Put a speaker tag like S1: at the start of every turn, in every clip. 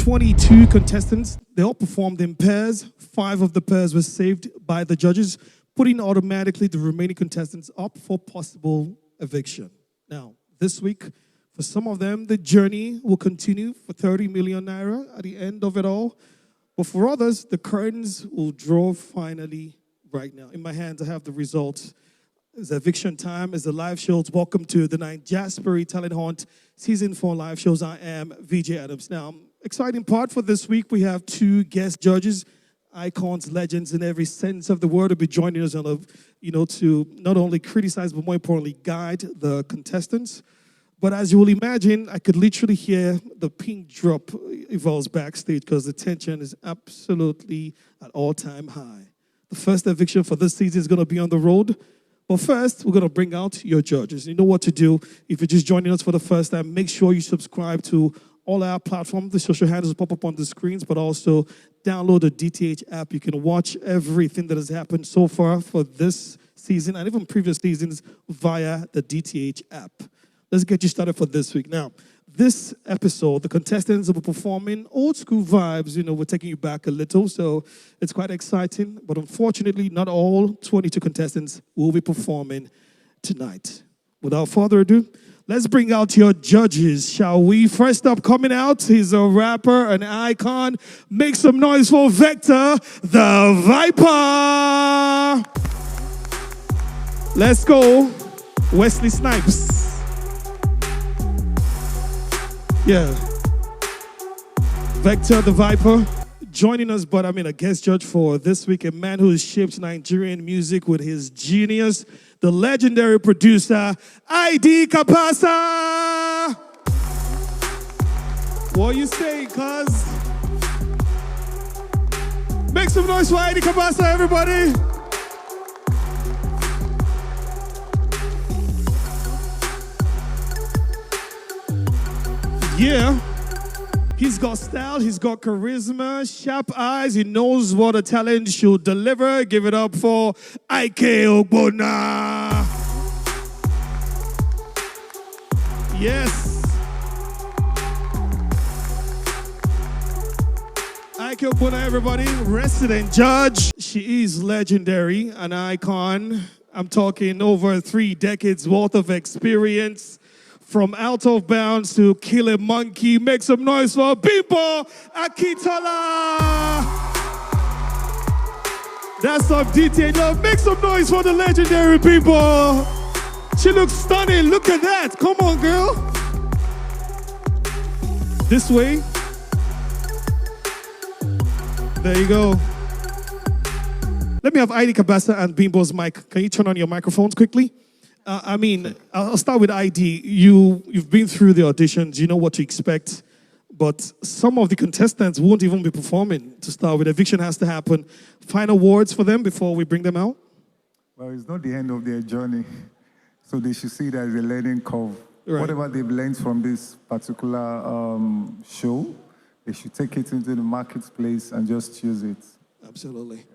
S1: 22 contestants. They all performed in pairs. 5 of the pairs were saved by the judges, putting automatically the remaining contestants up for possible eviction. Now, this week, for some of them, the journey will continue for 30 million naira at the end of it all. But for others, the curtains will draw finally right now. In my hands, I have the results. It's eviction time. It's the live shows. Welcome to the De9jaSpirit Talent Hunt Season 4 live shows. I am VJ Adams. Now, exciting part for this week, we have 2 guest judges, icons, legends in every sense of the word, will be joining us on to not only criticize, but more importantly, guide the contestants. But as you will imagine, I could literally hear the pink drop evolves backstage because the tension is absolutely at all-time high. The first eviction for this season is going to be on the road. But first, we're going to bring out your judges. You know what to do. If you're just joining us for the first time, make sure you subscribe to all our platforms. The social handles will pop up on the screens, but also download the DTH app. You can watch everything that has happened so far for this season and even previous seasons via the DTH app. Let's get you started for this week. Now, this episode, the contestants will be performing old school vibes. We're taking you back a little, so it's quite exciting. But unfortunately, not all 22 contestants will be performing tonight. Without further ado, let's bring out your judges, shall we? First up, coming out, he's a rapper, an icon. Make some noise for Vector, the Viper. Let's go, Wesley Snipes. Yeah. Vector, the Viper, joining us, but a guest judge for this week, a man who has shaped Nigerian music with his genius, the legendary producer, ID Kapasa. What you say, cuz? Make some noise for ID Kapasa, everybody. Yeah. He's got style, he's got charisma, sharp eyes, he knows what a talent should deliver. Give it up for Ike Ogbonna. Yes. Ike Ogbonna, everybody. Resident judge. She is legendary, an icon. I'm talking over 3 decades worth of experience. From Out of Bounds to Kill a Monkey, make some noise for Bimbo Akitola. That's some detail. Now make some noise for the legendary Bimbo. She looks stunning. Look at that. Come on, girl. This way. There you go. Let me have ID Kabasa and Bimbo's mic. Can you turn on your microphones quickly? I'll start with ID. You've been through the auditions. You know what to expect. But some of the contestants won't even be performing to start with. Eviction has to happen. Final words for them before we bring them out?
S2: Well, it's not the end of their journey. So they should see it as a learning curve. Right. Whatever they've learned from this particular show, they should take it into the marketplace and just choose it.
S1: Absolutely.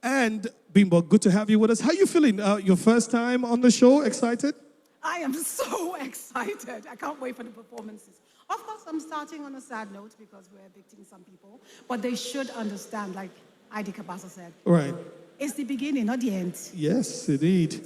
S1: And Bimbo, good to have you with us. How are you feeling? Your first time on the show? Excited?
S3: I am so excited. I can't wait for the performances. Of course, I'm starting on a sad note because we're evicting some people. But they should understand, like ID Kabasa said.
S1: Right.
S3: It's the beginning, not the end.
S1: Yes, indeed.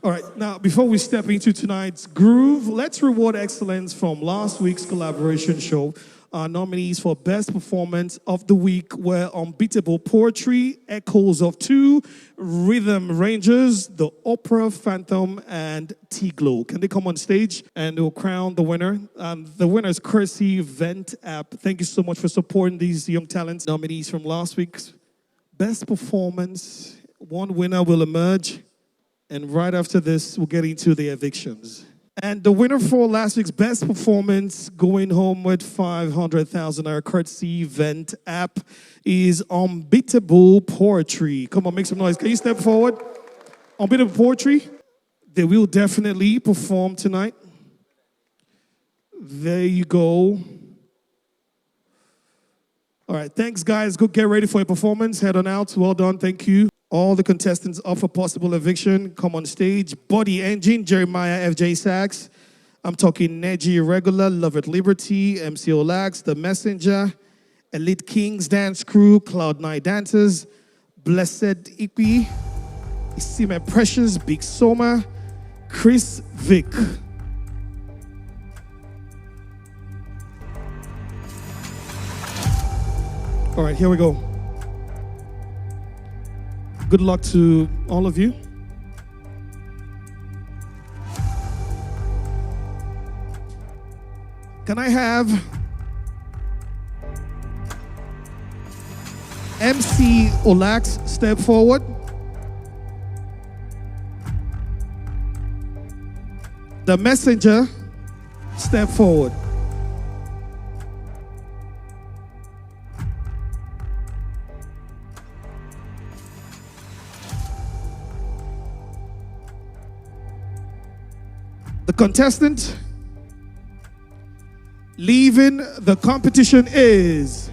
S1: All right, now, before we step into tonight's groove, let's reward excellence from last week's collaboration show. Our nominees for Best Performance of the Week were Unbeatable Poetry, Echoes of Two, Rhythm Rangers, The Opera Phantom, and T-Glow. Can they come on stage and we'll crown the winner? The winner is courtesy Vent app. Thank you so much for supporting these young talents. Nominees from last week's Best Performance. One winner will emerge. And right after this, we'll get into the evictions. And the winner for last week's Best Performance, going home with 500,000 courtesy Vent app, is Unbeatable Poetry. Come on, make some noise. Can you step forward? Unbeatable Poetry. They will definitely perform tonight. There you go. All right, thanks, guys. Go get ready for your performance. Head on out. Well done. Thank you. All the contestants up for possible eviction. Come on stage. Body Engine, Jeremiah FJ Sachs. I'm talking Neji Irregular, Love at Liberty, MC Olax, The Messenger, Elite Kings Dance Crew, Cloud9 Dancers, Blessed Ikwi, Isime Precious, Big Soma, Chris Vick. All right, here we go. Good luck to all of you. Can I have MC Olax step forward? The Messenger step forward. The contestant leaving the competition is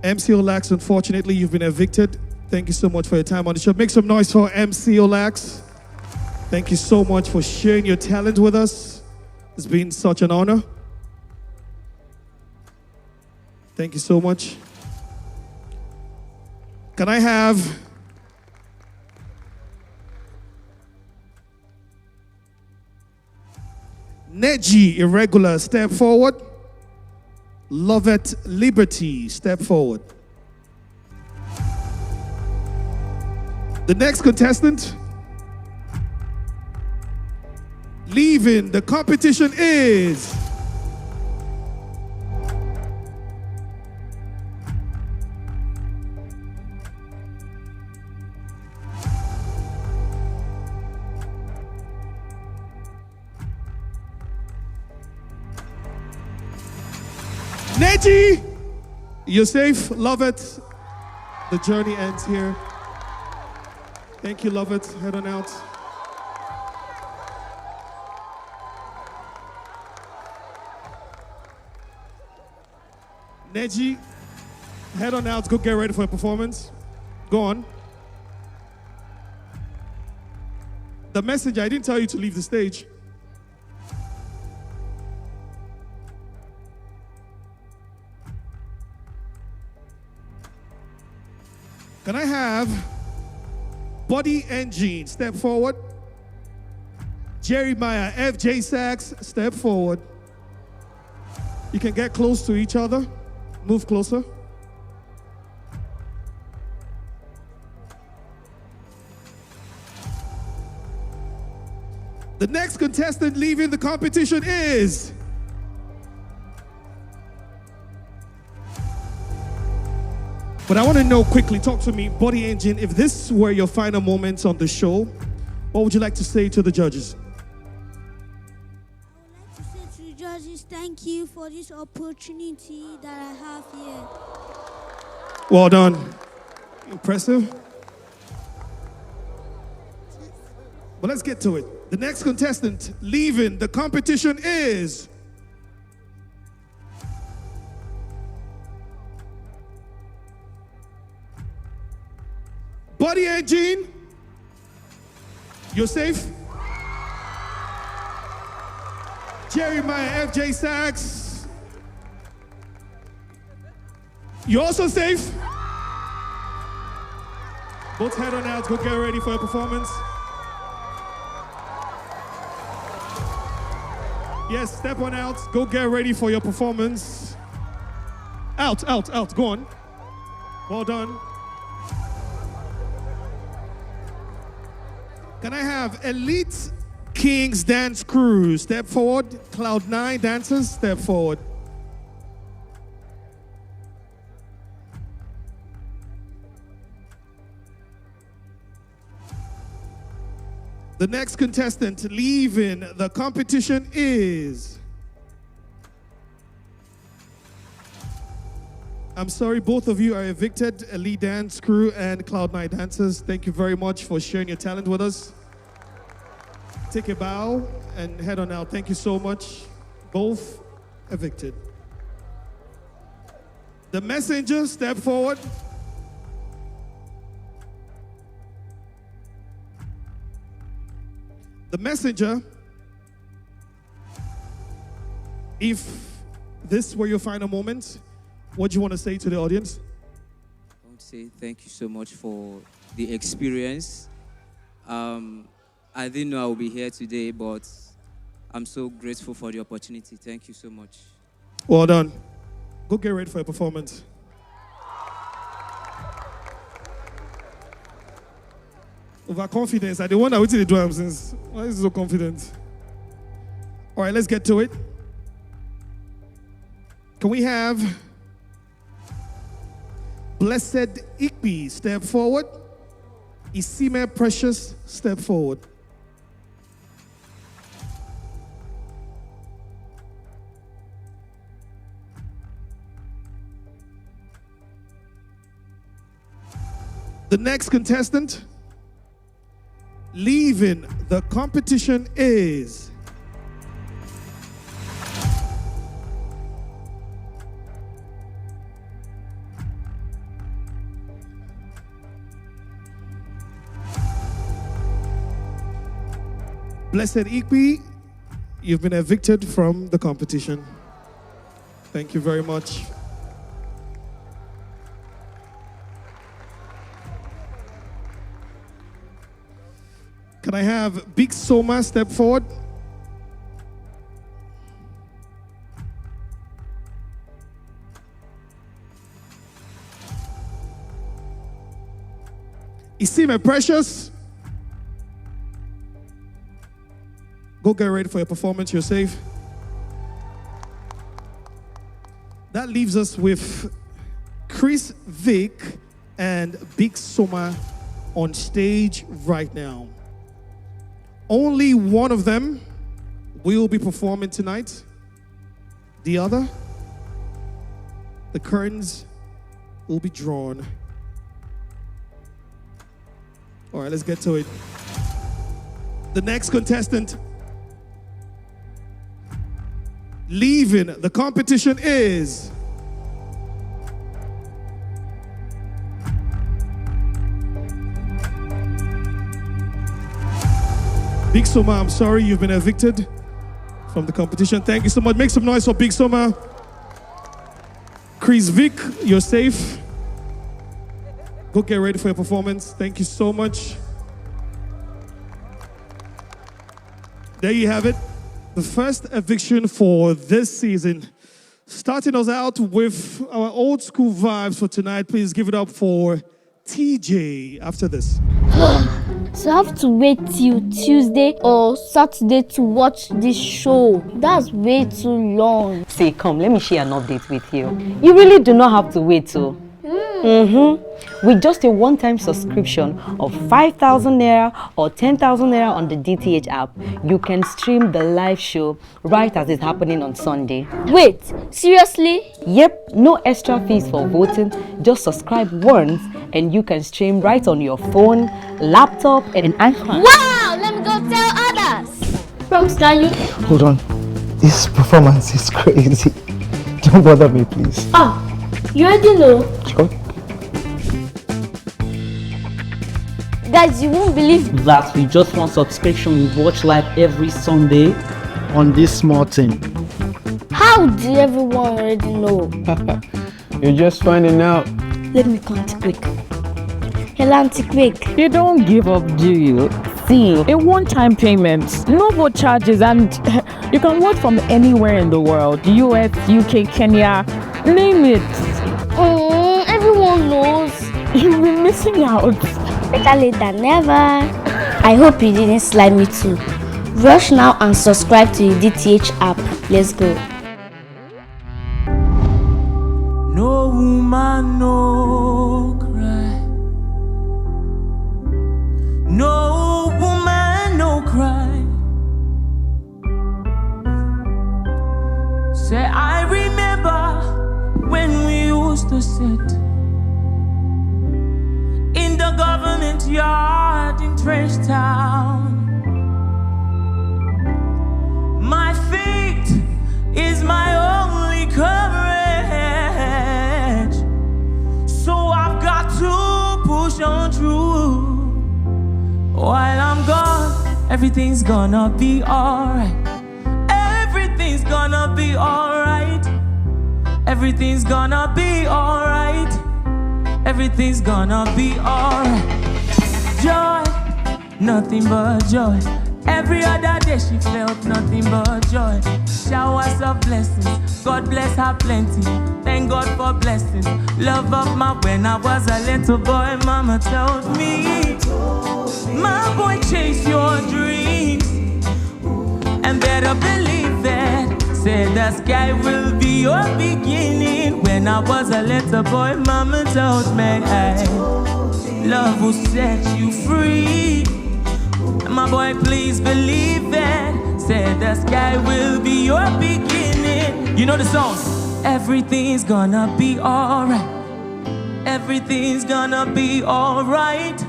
S1: MC Olax. Unfortunately, you've been evicted. Thank you so much for your time on the show. Make some noise for MC Olax. Thank you so much for sharing your talent with us. It's been such an honor. Thank you so much. Can I have Neji Irregular step forward? Lovett Liberty step forward. The next contestant leaving the competition is Neji. You're safe. Love it. The journey ends here. Thank you, love it. Head on out. Neji, head on out. Go get ready for a performance. Go on. The Messenger, I didn't tell you to leave the stage. Can I have Body Engine step forward? Jeremiah FJ Sachs step forward. You can get close to each other. Move closer. The next contestant leaving the competition is but I want to know quickly, talk to me, Body Engine, if this were your final moments on the show, what would you like to say to the judges?
S4: I would like to say to the judges, thank you for this opportunity that I have here.
S1: Well done. Impressive. But let's get to it. The next contestant leaving the competition is Body Engine. You're safe. Jeremiah FJ Sachs. You're also safe. Both head on out. Go get ready for a performance. Yes, step on out. Go get ready for your performance. Out, out, out. Go on. Well done. Can I have Elite Kings Dance Crew step forward? Cloud9 dancers, step forward. The next contestant leaving the competition is... I'm sorry, both of you are evicted, Elite Dance Crew and Cloud9 dancers. Thank you very much for sharing your talent with us. Take a bow and head on out. Thank you so much. Both evicted. The Messenger, step forward. The messenger, if this were your final moment, what do you want to say to the audience?
S5: I want to say thank you so much for the experience. I didn't know I would be here today, but I'm so grateful for the opportunity. Thank you so much.
S1: Well done. Go get ready for your performance. Overconfidence. I don't wonder what they do am since. Why is he so confident? All right, let's get to it. Can we have Blessed Ikpi step forward? Isime Precious step forward. The next contestant leaving the competition is Blessed Ikpi. You've been evicted from the competition. Thank you very much. Can I have Big Soma step forward? Isime Precious. Go get ready for your performance. You're safe. That leaves us with Chris Vic and Big Soma on stage right now. Only one of them will be performing tonight. The other, the curtains will be drawn. All right, let's get to it. The next contestant leaving the competition is Big Soma. I'm sorry, you've been evicted from the competition. Thank you so much. Make some noise for Big Soma. Chris Vic, you're safe. Go get ready for your performance. Thank you so much. There you have it. The first eviction for this season. Starting us out with our old school vibes for tonight. Please give it up for TJ after this.
S6: So I have to wait till Tuesday or Saturday to watch this show. That's way too long.
S7: Say, come, let me share an update with you. You really do not have to wait till. With just a one-time subscription of 5,000 naira or 10,000 naira on the DTH app, you can stream the live show right as it's happening on Sunday.
S6: Wait, seriously?
S7: Yep, no extra fees for voting. Just subscribe once and you can stream right on your phone, laptop, and iPhone.
S6: Wow, let me go tell others. Promise, can you?
S8: Hold on. This performance is crazy. Don't bother me, please.
S6: You already know.
S8: Sure.
S6: Guys, you won't believe
S9: that with just one subscription we watch live every Sunday on this small thing.
S6: how did everyone already know?
S8: You're just finding out.
S6: Let me count quick. Helanti quick.
S10: You don't give up, do you? See, a one-time payment, no more charges, and you can work from anywhere in the world. US, UK, Kenya, name it.
S6: Everyone knows.
S10: You'll be missing out.
S6: Better late than never. I hope you didn't slide me too. Rush now and subscribe to the DTH app. Let's go.
S11: No woman, no cry. No woman, no cry. Say, I remember when we used to sit in the government yard in Trench Town. My faith is my only coverage, so I've got to push on through. While I'm gone, everything's gonna be alright. Everything's gonna be alright. Everything's gonna be alright. Everything's gonna be alright. Joy, nothing but joy. Every other day she felt nothing but joy. Showers of blessings, God bless her plenty. Thank God for blessings. Love of my when I was a little boy, mama told me, my boy, chase your dreams and better believe that. Said the sky will be your beginning. When I was a little boy, mama told me, hey, love will set you free. My boy, please believe it. Said the sky will be your beginning. You know the song? Everything's gonna be alright. Everything's gonna be alright.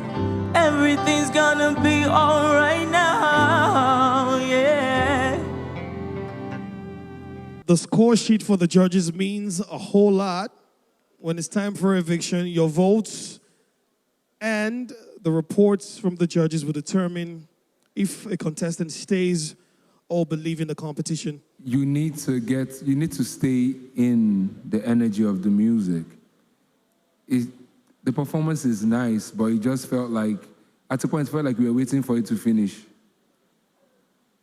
S11: Everything's gonna be alright now, yeah.
S1: The score sheet for the judges means a whole lot. When it's time for eviction, your votes and the reports from the judges will determine if a contestant stays or will leave in the competition.
S12: You need to stay in the energy of the music. The performance is nice, but it just felt like, at a point, it felt like we were waiting for it to finish.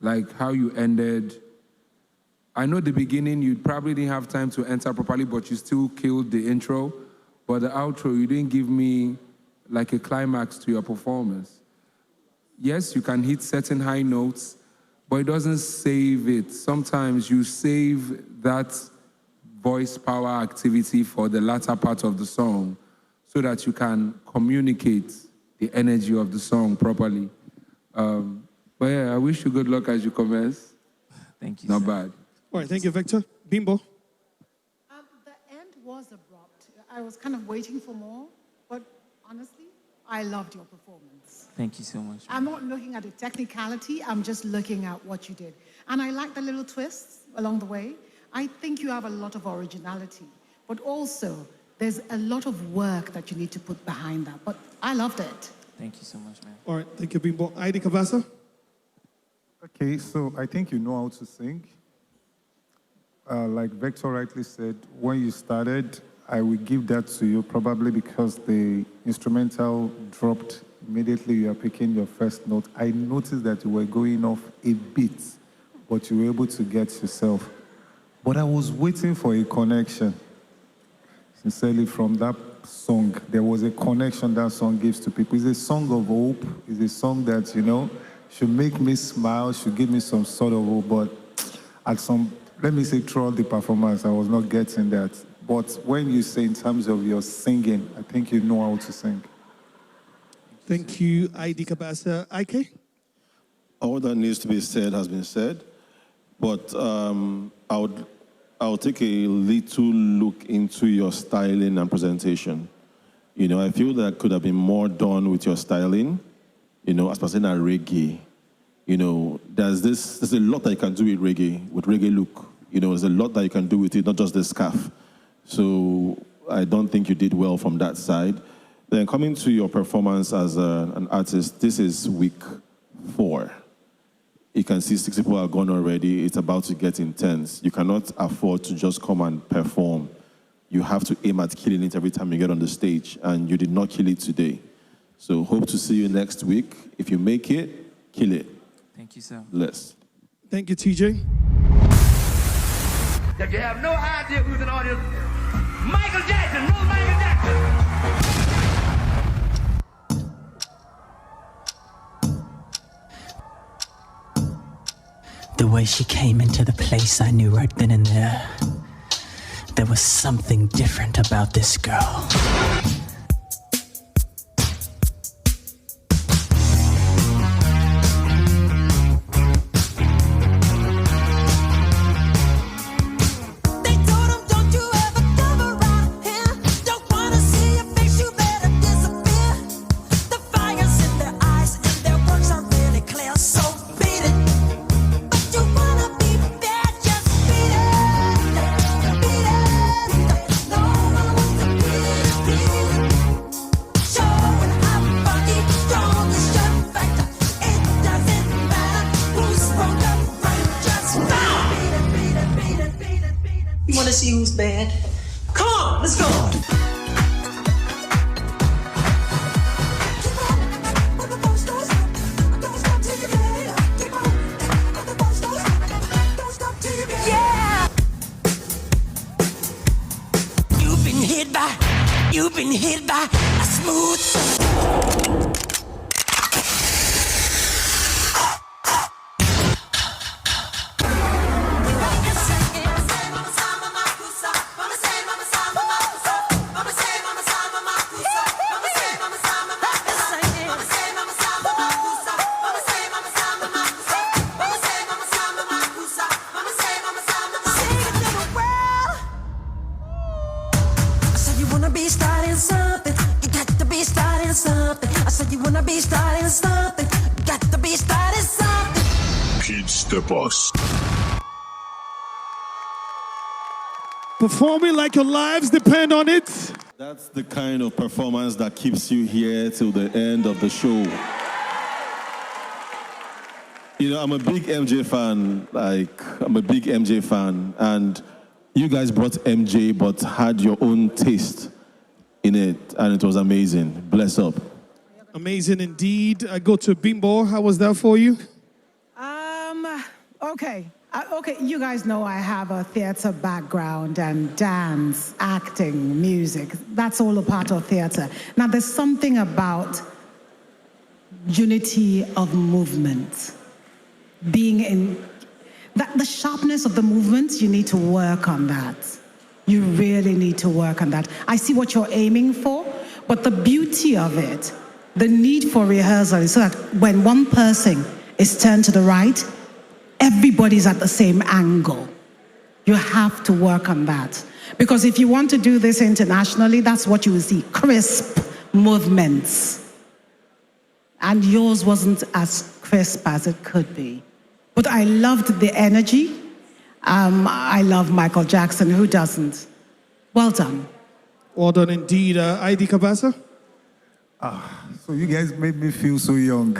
S12: Like how you ended. I know the beginning, you probably didn't have time to enter properly, but you still killed the intro. But the outro, you didn't give me like a climax to your performance. Yes, you can hit certain high notes, but it doesn't save it. Sometimes you save that voice power activity for the latter part of the song so that you can communicate the energy of the song properly. But yeah, I wish you good luck as you commence.
S11: Thank you.
S12: Not bad.
S1: All right, thank you, Victor. Bimbo.
S3: The end was abrupt. I was kind of waiting for more, but honestly, I loved your performance.
S11: Thank you so much.
S3: I'm not looking at the technicality, I'm just looking at what you did. And I like the little twists along the way. I think you have a lot of originality, but also there's a lot of work that you need to put behind that. But I loved it.
S11: Thank you so much, man.
S1: All right, thank you, Bimbo. Heidi Kabasa.
S2: Okay, so I think you know how to sing. Like Vector rightly said, when you started, I will give that to you probably because the instrumental dropped immediately you are picking your first note. I noticed that you were going off a bit, but you were able to get yourself. But I was waiting for a connection. Sincerely, from that song, there was a connection that song gives to people. It's a song of hope. It's a song that, you know, should make me smile, should give me some sort of hope. But at some, let me say, throughout the performance, I was not getting that. But when you say in terms of your singing, I think you know how to sing.
S1: Thank you, Heidi Kabasa. Ike?
S13: All that needs to be said has been said, but I'll take a little look into your styling and presentation. You know, I feel that could have been more done with your styling, you know, especially in reggae. You know, there's a lot that you can do with reggae look. You know, there's a lot that you can do with it, not just the scarf. So I don't think you did well from that side. Then coming to your performance as an artist, this is week 4. You can see 6 people are gone already. It's about to get intense. You cannot afford to just come and perform. You have to aim at killing it every time you get on the stage, and you did not kill it today. So hope to see you next week. If you make it, kill it.
S11: Thank you, sir.
S13: Bless.
S1: Thank you, TJ.
S14: That you have no idea who's an audience. Michael Jackson, no Michael Jackson.
S15: The way she came into the place, I knew right then and there. There was something different about this girl. let's see who's bad. Come on, let's go.
S11: You've been hit by a smooth.
S1: Boss. Performing like your lives depend on it.
S13: That's the kind of performance that keeps you here till the end of the show. You know, I'm a big MJ fan. And you guys brought MJ, but had your own taste in it, and it was amazing. Bless up.
S1: Amazing indeed. I go to Bimbo. How was that for you?
S3: Okay. Okay, you guys know I have a theater background and dance, acting, music. That's all a part of theater. Now, there's something about unity of movement. Being in that, the sharpness of the movements, you need to work on that. You really need to work on that. I see what you're aiming for, but the beauty of it, the need for rehearsal is so that when one person is turned to the right, everybody's at the same angle. You have to work on that. Because if you want to do this internationally, that's what you will see, crisp movements. And yours wasn't as crisp as it could be. But I loved the energy. I love Michael Jackson, who doesn't? Well done.
S1: Well done indeed. ID Kabasa?
S2: So you guys made me feel so young.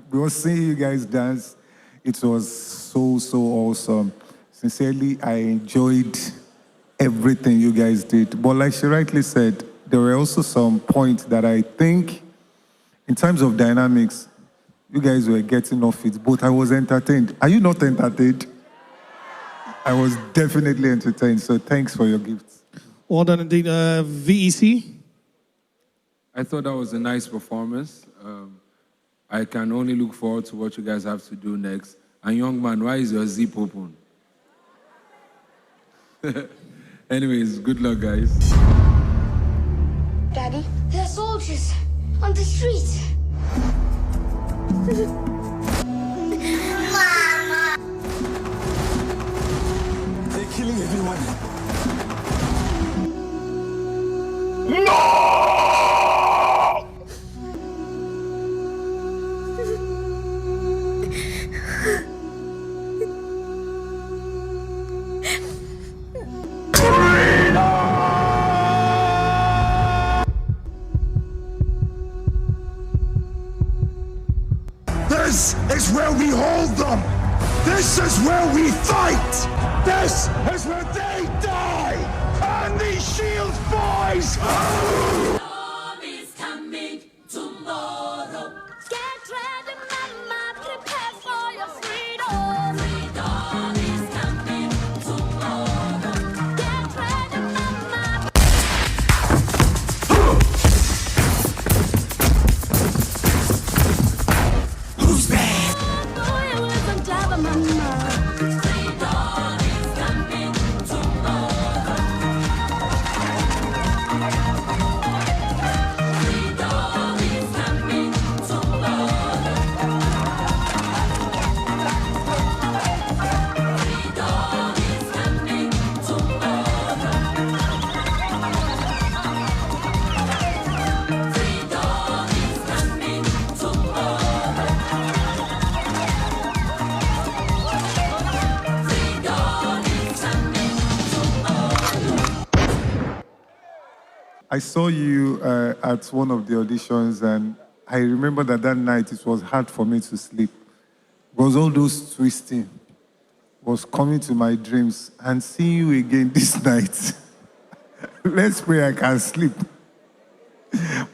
S2: Because seeing you guys dance, it was so awesome. Sincerely, I enjoyed everything you guys did. But like she rightly said, there were also some points that I think, in terms of dynamics, you guys were getting off it, but I was entertained. Are you not entertained? I was definitely entertained, so thanks for your gifts.
S1: Well done indeed. VEC?
S12: I thought that was a nice performance. I can only look forward to what you guys have to do next. And young man, why is your zip open? Anyways, good luck, guys.
S16: Daddy, there are soldiers on the street. Mama!
S11: They're killing everyone.
S16: No!
S11: This is where we hold them. This is where we fight. This is where they die. And these shield boys.
S16: Storm is coming tomorrow. Get ready, mama. Prepare for your freedom. Freedom is coming tomorrow. Get ready, mama.
S11: Who's bad?
S16: Boy, with a dab of mama. Freedom is coming tomorrow. Freedom is coming tomorrow. Freedom is coming tomorrow. Freedom is coming tomorrow.
S2: I saw you at one of the auditions, and I remember that night it was hard for me to sleep. Because all those twisting was coming to my dreams and seeing you again this night. Let's pray I can sleep.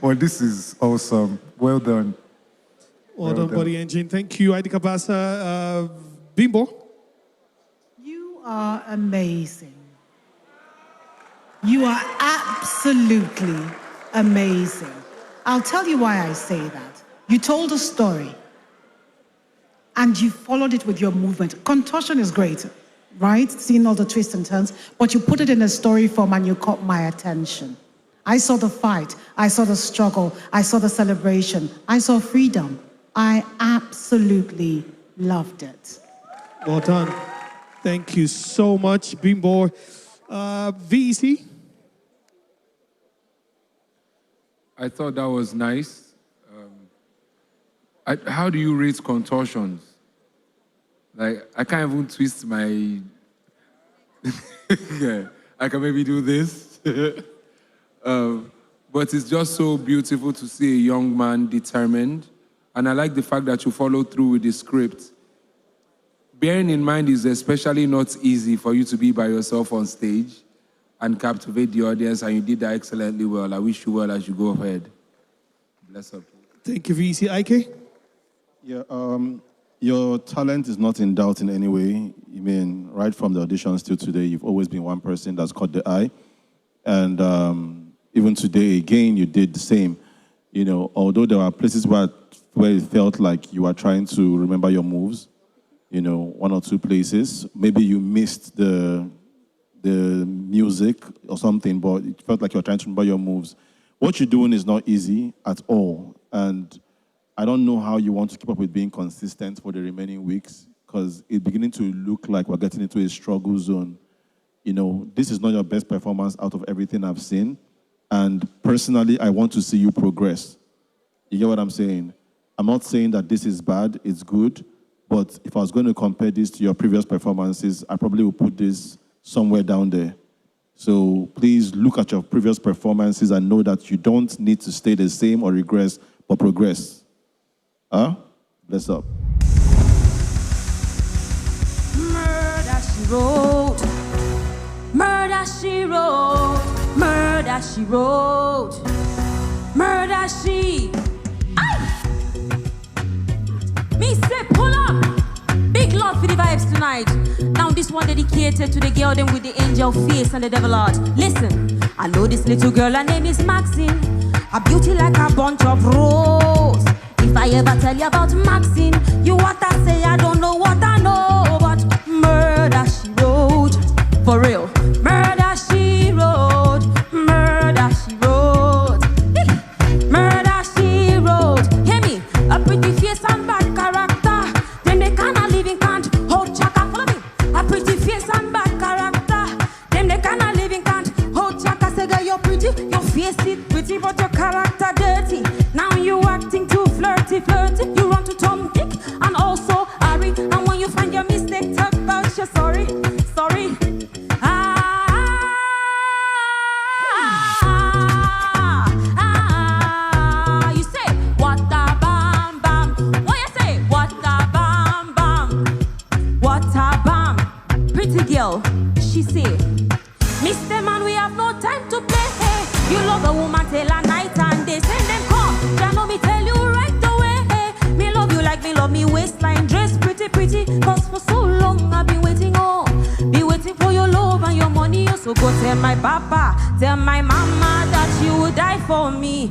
S2: Well, this is awesome. Well done.
S1: Well done, Buddy Engine. Thank you, Adi Kabasa. Bimbo.
S3: You are amazing. You are absolutely amazing. I'll tell you why I say that. You told a story and you followed it with your movement. Contortion is great, right? Seeing all the twists and turns, but you put it in a story form and you caught my attention. I saw the fight, I saw the struggle, I saw the celebration, I saw freedom. I absolutely loved it.
S1: Well done. Thank you so much, Bimbo. VEC.
S12: I thought that was nice. How do you rate contortions? Like, I can't even twist my... yeah, I can maybe do this. But it's just so beautiful to see a young man determined. And I like the fact that you follow through with the script. Bearing in mind, it's especially not easy for you to be by yourself on stage and captivate the audience, and you did that excellently well. I wish you well as you go ahead. Bless up.
S1: Thank you, VEC. Ike?
S13: Yeah, your talent is not in doubt in any way. I mean, right from the auditions till today, you've always been one person that's caught the eye. And even today, again, you did the same. You know, although there are places where it felt like you were trying to remember your moves, you know, one or two places. Maybe you missed the music or something, but it felt like you were trying to remember your moves. What you're doing is not easy at all. And I don't know how you want to keep up with being consistent for the remaining weeks, because it's beginning to look like we're getting into a struggle zone. You know, this is not your best performance out of everything I've seen. And personally, I want to see you progress. You get what I'm saying? I'm not saying that this is bad, it's good, but if I was going to compare this to your previous performances, I probably would put this somewhere down there. So please look at your previous performances and know that you don't need to stay the same or regress, but progress. Huh? Bless up.
S16: Murder she wrote, murder she wrote, murder she wrote, murder she. Me say pull up. Big love for the vibes tonight. Now this one dedicated to the girl them with the angel face and the devil heart. Listen, I know this little girl, her name is Maxine. Her beauty like a bunch of rose. If I ever tell you about Maxine, you what I say, I don't know what I know. But murder she wrote, for real. Murder she wrote, murder she wrote, murder she wrote. Hear me, a pretty face and bad character. Them they cannot live in can't hold chaka. Follow me, a pretty face and bad character. Them they cannot live in can't hold chaka. Say girl you're pretty, your face is pretty, but your character dirty. Now you acting too flirty, flirty. You run to Tom, Dick, and also Harry. And when you find your mistake, talk about your sorry, sorry. You say what a bam bam. What you say? What a bam bam. What a bam. Pretty girl, she say, Mr. Man, we have no time to play. You love a woman till a night and day. Send them come. Jah know me tell you right away. Me love you like me love me waistline dress pretty pretty. Cause for so long I've been waiting, oh. Be waiting for your love and your money. So go tell my papa, tell my mama that you would die for me.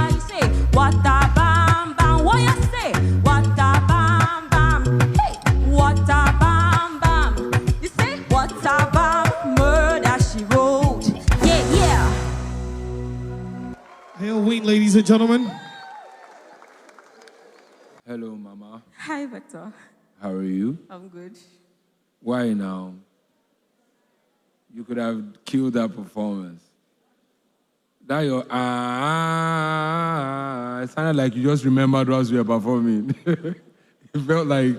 S16: You say what a bam bam. What you say? What a bam bam. Hey, what a bam bam. You say what a bam. Murder she wrote. Yeah, yeah.
S1: Hail Wayne, ladies and gentlemen.
S12: Hello, Mama.
S16: Hi, Victor.
S12: How are you?
S16: I'm good.
S12: Why now? You could have killed that performance. That your it sounded like you just remembered what you were performing. It felt like,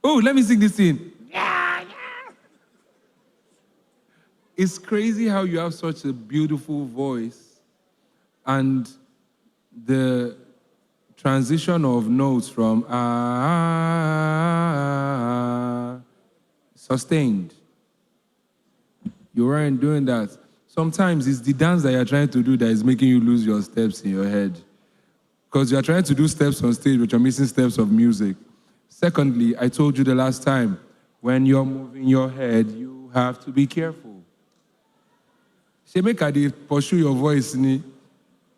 S12: oh, let me sing this scene. It's crazy how you have such a beautiful voice and the transition of notes from sustained. You weren't doing that. Sometimes it's the dance that you're trying to do that is making you lose your steps in your head. Because you're trying to do steps on stage, but you're missing steps of music. Secondly, I told you the last time, when you're moving your head, you have to be careful. She make her pursue your voice. You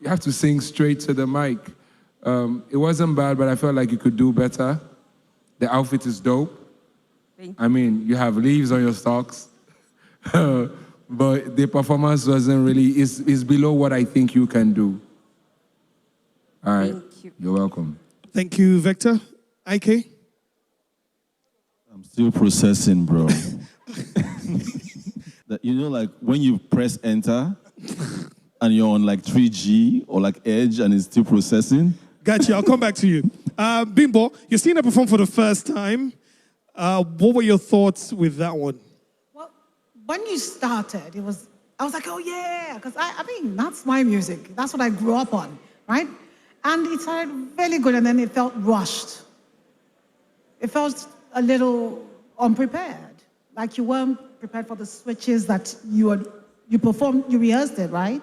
S12: have to sing straight to the mic. It wasn't bad, but I felt like you could do better. The outfit is dope. I mean, you have leaves on your socks. But the performance wasn't really, it's below what I think you can do. All right. Thank you. You're welcome.
S1: Thank you, Vector. IK?
S13: I'm still processing, bro. Like when you press enter and you're on like 3G or like Edge and it's still processing.
S1: Gotcha. I'll come back to you. Bimbo, you're seeing her perform for the first time. What were your thoughts with that one?
S3: Well, when you started, I was like, oh yeah, because I mean, that's my music. That's what I grew up on, right? And it started really good, and then it felt rushed. It felt a little unprepared, like you weren't prepared for the switches that you performed, you rehearsed it, right?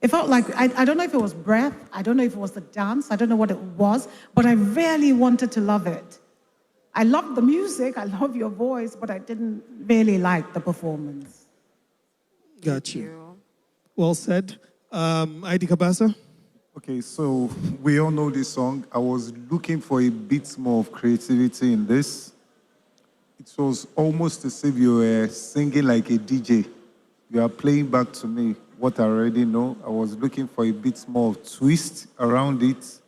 S3: It felt like, I don't know if it was breath, I don't know if it was the dance, I don't know what it was, but I really wanted to love it. I loved the music, I love your voice, but I didn't really like the performance.
S1: Got you. Well said. ID Kabasa?
S2: Okay, so we all know this song. I was looking for a bit more of creativity in this. It was almost as if you were singing like a DJ. You are playing back to me what I already know. I was looking for a bit more of twist around it.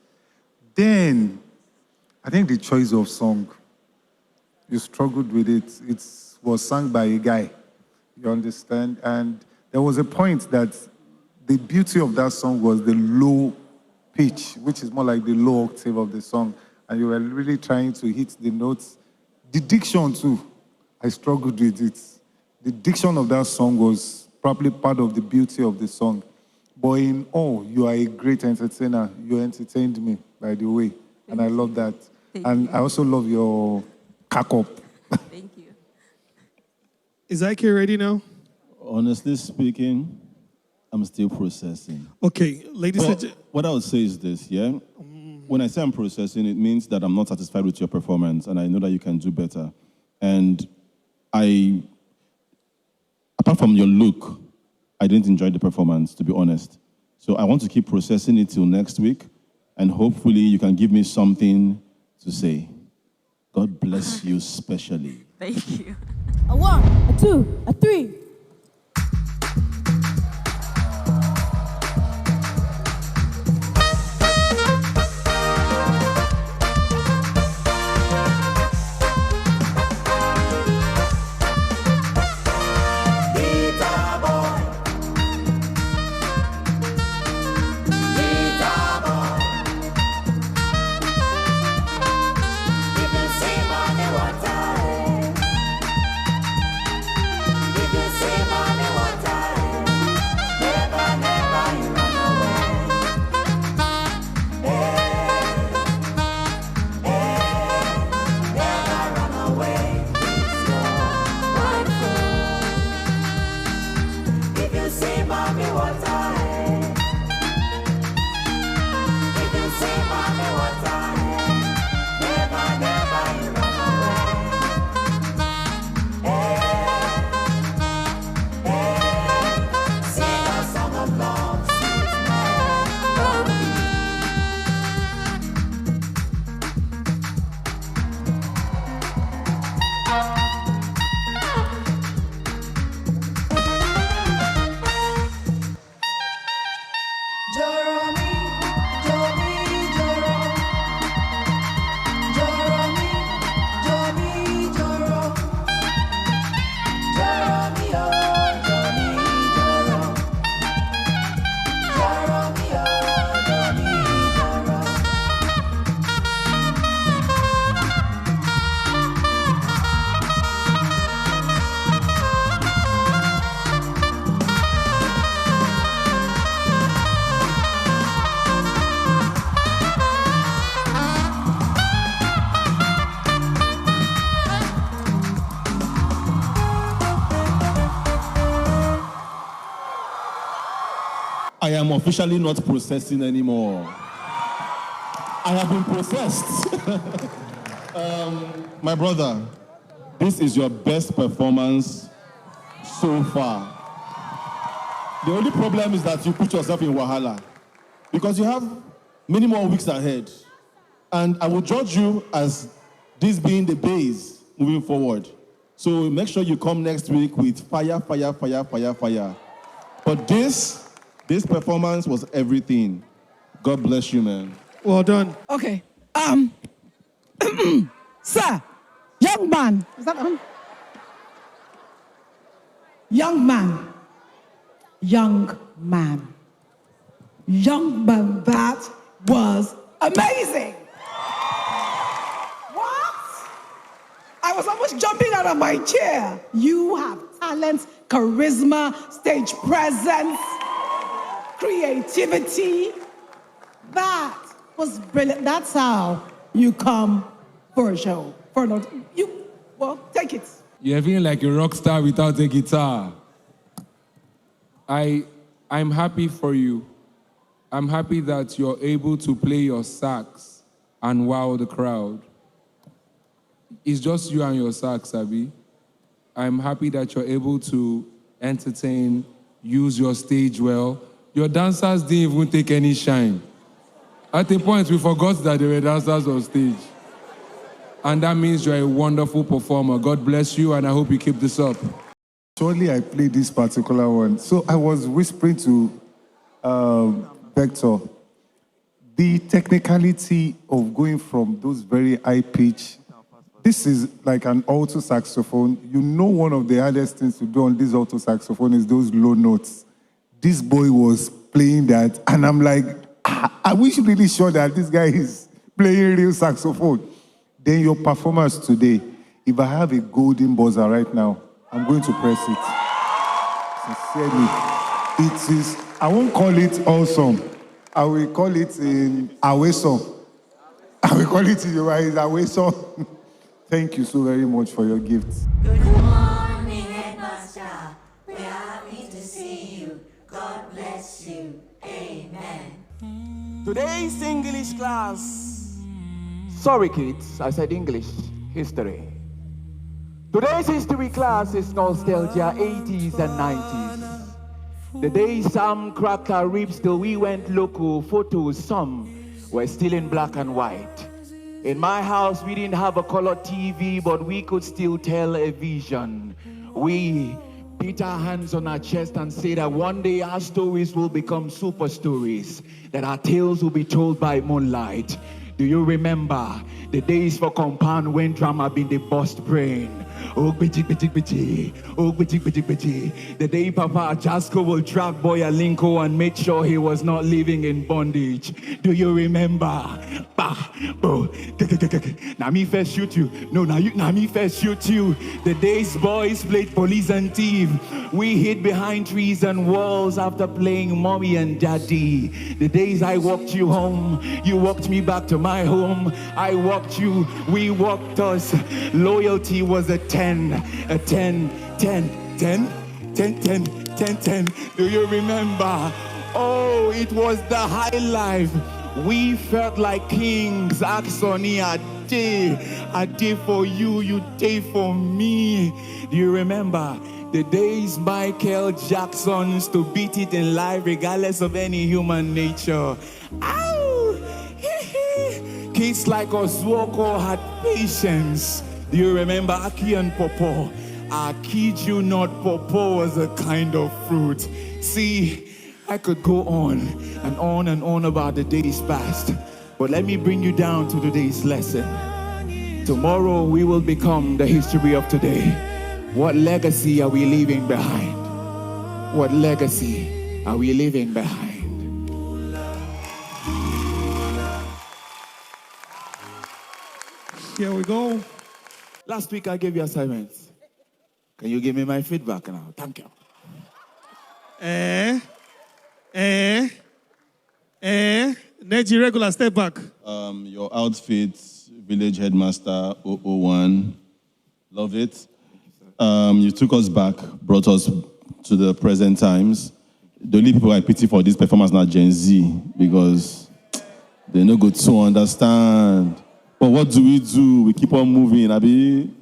S2: Then, I think the choice of song, you struggled with it. It was sung by a guy, you understand? And there was a point that the beauty of that song was the low pitch, which is more like the low octave of the song. And you were really trying to hit the notes. The diction too, I struggled with it. The diction of that song was probably part of the beauty of the song. But in all, you are a great entertainer. You entertained me, by the way. And I love that. And I also love your cock up.
S16: Thank you.
S1: Is IK ready now?
S13: Honestly speaking, I'm still processing.
S1: Okay, ladies and gentlemen.
S13: What I would say is this, yeah? When I say I'm processing, it means that I'm not satisfied with your performance and I know that you can do better. And apart from your look, I didn't enjoy the performance, to be honest. So I want to keep processing it till next week and hopefully you can give me something to say. God bless you specially.
S16: Thank you.
S17: A 1, a 2, a 3.
S18: If you
S13: I am officially not processing anymore. I have been processed. My brother, this is your best performance so far. The only problem is that you put yourself in wahala because you have many more weeks ahead. And I will judge you as this being the base moving forward. So make sure you come next week with fire, fire, fire, fire, fire. But this performance was everything. God bless you, man.
S1: Well done.
S18: Okay. Sir, young man. Is that on? Young man. Young man. Young man, that was amazing. What? I was almost jumping out of my chair. You have talent, charisma, stage presence, creativity. That was brilliant. That's how you come for a show. Well, take it.
S12: You're feeling like a rock star without a guitar. I'm happy for you. I'm happy that you're able to play your sax and wow the crowd. It's just you and your sax, Abby. I'm happy that you're able to entertain, use your stage well. Your dancers didn't even take any shine. At a point, we forgot that there were dancers on stage. And that means you're a wonderful performer. God bless you, and I hope you keep this up.
S2: Surely I played this particular one. So I was whispering to Vector, the technicality of going from those very high pitch, this is like an alto saxophone. You know, one of the hardest things to do on this alto saxophone is those low notes. This boy was playing that, and I'm like, I wish really sure that this guy is playing real saxophone. Then your performance today, if I have a golden buzzer right now, I'm going to press it. Sincerely. It is, I won't call it awesome. I will call it in Aweso. I will call it in Aweso. Thank you so very much for your gifts.
S19: Good morning, Headmaster. We're happy to see you. God bless you. Amen.
S20: Today's English class. Sorry, kids, I said English. History. Today's history class is nostalgia 80s and 90s. The day Sam cracked our ribs till we went local, photos, some were still in black and white. In my house, we didn't have a color TV, but we could still tell a vision. We beat our hands on our chest and say that one day our stories will become super stories, that our tales will be told by moonlight. Do you remember the days for compound when drama been the bust brain? Oh, bitty, bitty, bitty. Oh, bitty, bitty, bitty. The day Papa Jasco will drag boy Alinko and make sure he was not living in bondage. Do you remember? Bah, bro. Now me first shoot you. No, now me first shoot you. The days boys played police and thief. We hid behind trees and walls after playing mommy and daddy. The days I walked you home, you walked me back to my home. I walked you, we walked us. Loyalty was a 10, a 10, 10, 10, 10, 10, 10, 10. Do you remember? Oh, it was the high life. We felt like kings. Axoni, I did for you, you did for me. Do you remember the days Michael Jackson used to beat it in life regardless of any human nature? Ow! Kids like Oswoko had patience. Do you remember Aki and Popo? I kid you not, Popo was a kind of fruit. See, I could go on and on and on about the days past, but let me bring you down to today's lesson. Tomorrow we will become the history of today. What legacy are we leaving behind? What legacy are we leaving behind?
S1: Here we go.
S20: Last week I gave you assignments. Can you give me my feedback now? Thank you.
S1: Neji, regular, step back.
S13: Your outfit, Village Headmaster 001. Love it. You took us back, brought us to the present times. the only people I pity for this performance now Gen Z because they no go to understand. But what do? We keep on moving, Abi.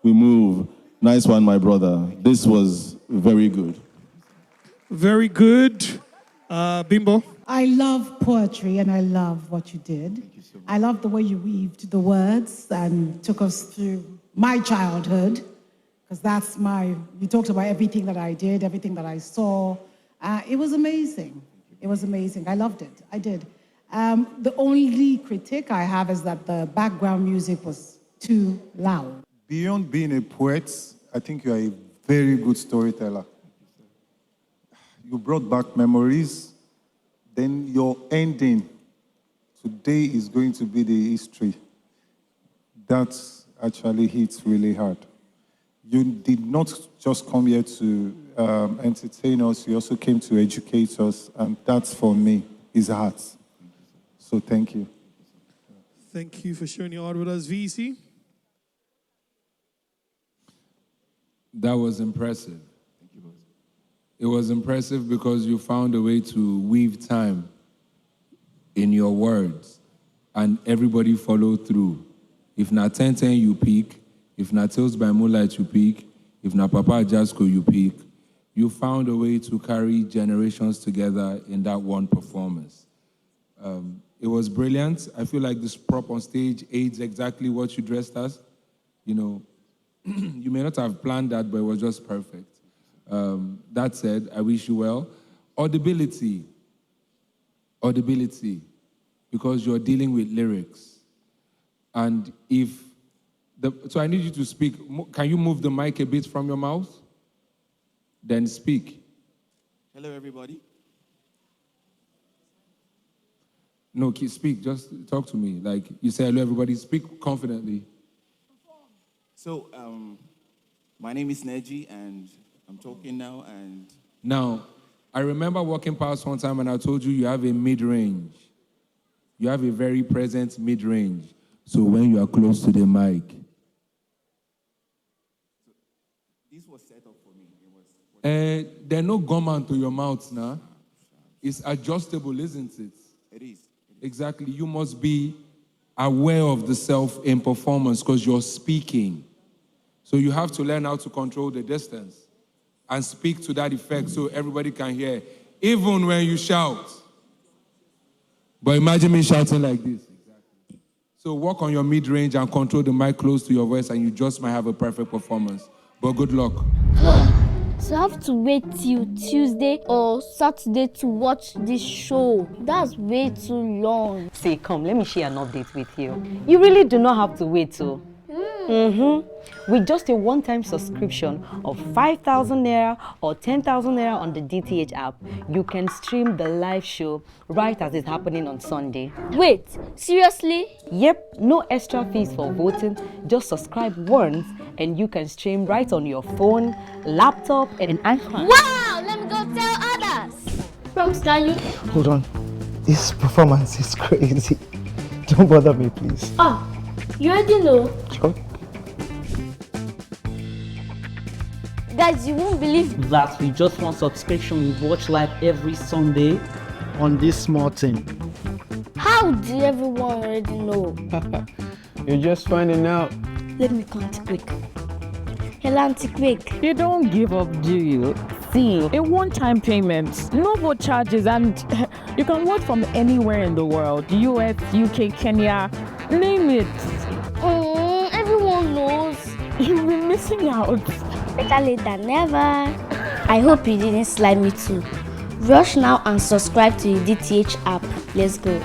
S13: We move. Nice one, my brother. This was very good.
S1: Very good. Bimbo?
S3: I love poetry and I love what you did. I love the way you weaved the words and took us through my childhood, because that's you talked about everything that I did, everything that I saw. It was amazing. It was amazing. I loved it. I did. The only critique I have is that the background music was too loud.
S2: Beyond being a poet, I think you are a very good storyteller. You brought back memories. Then your ending today is going to be the history. That actually hits really hard. You did not just come here to entertain us, you also came to educate us, and that for me is art. So thank you.
S1: Thank you for sharing your art with us, VC.
S12: That was impressive. It was impressive because you found a way to weave time in your words and everybody followed through. If not 10-10 you pick, if not Tales by Moonlight you pick, if not Papa Jasko you pick, you found a way to carry generations together in that one performance. It was brilliant. I feel like this prop on stage aids exactly what you dressed as. You know, you may not have planned that, but it was just perfect. That said, I wish you well. Audibility, because you're dealing with lyrics. And so I need you to speak. Can you move the mic a bit from your mouth? Then speak.
S21: Hello, everybody.
S12: No, speak. Just talk to me. Like you say, hello, everybody. Speak confidently.
S21: So, my name is Neji, and I'm talking now. And
S12: now, I remember walking past one time, and I told you have a mid-range. You have a very present mid-range. So when you are close to the mic.
S21: This was set up for me.
S12: There's no gum to your mouth now. It's adjustable, isn't it?
S21: It is.
S12: Exactly. You must be aware of the self in performance because you're speaking. So you have to learn how to control the distance and speak to that effect so everybody can hear, even when you shout. But imagine me shouting like this. Exactly. So work on your mid-range and control the mic close to your voice and you just might have a perfect performance. But good luck.
S6: So I have to wait till Tuesday or Saturday to watch this show. That's way too long.
S7: See, come, let me share an update with you. You really do not have to wait till. With just a one-time subscription of 5,000 naira or 10,000 naira on the DTH app, you can stream the live show right as it's happening on Sunday.
S6: Wait, seriously?
S7: Yep, no extra fees for voting. Just subscribe once and you can stream right on your phone, laptop, and iPhone.
S6: Wow! Let me go tell others. Bronx, can you?
S8: Hold on. This performance is crazy. Don't bother me, please.
S6: You already know.
S8: Sure.
S6: Guys, you won't believe
S9: that we just want subscription. We watch live every Sunday on this small thing.
S6: How did everyone already know?
S22: You're just finding out.
S6: Let me count quick. Auntie, quick.
S10: You don't give up, do you? See, a one-time payment, no more charges, and you can work from anywhere in the world. US, UK, Kenya, name it.
S6: Everyone knows.
S10: You've been missing out.
S6: Better late than never. I hope you didn't slide me too. Rush now and subscribe to the DTH app. Let's go.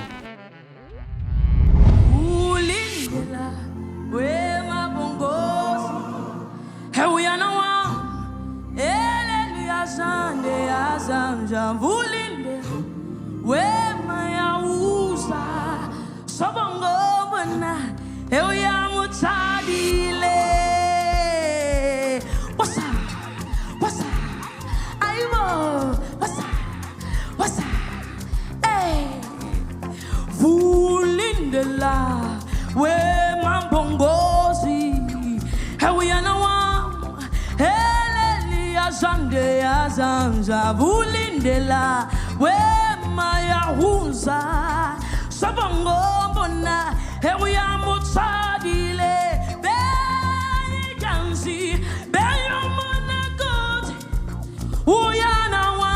S11: Where my bongozi, hey we are no one, hey Lelia Sunday Azamza, Fulindela, where Maya Hunza, Sabangomona, Hewiyamutsadile, Beyansi, Beyamona God, Uyana wa,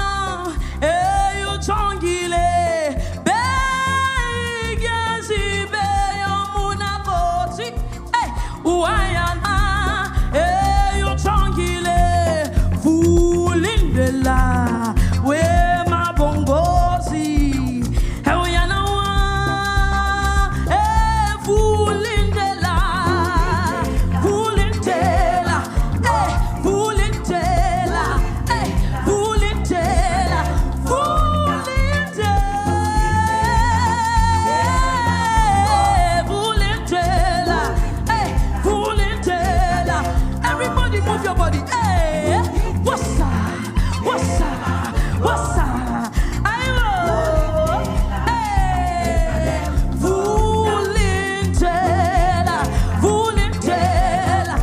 S11: Eyo Chongile, Beyansi, Beyamona God, Uyana, Eyo Chongile, Fulindela, where my bongozi, Hewiyana wa, Fulindela, Fulindela, Fulindela, Fulindela, Fulindela. Everybody move your body. What's up? What's up? What's up? Fulindela, Fulindela,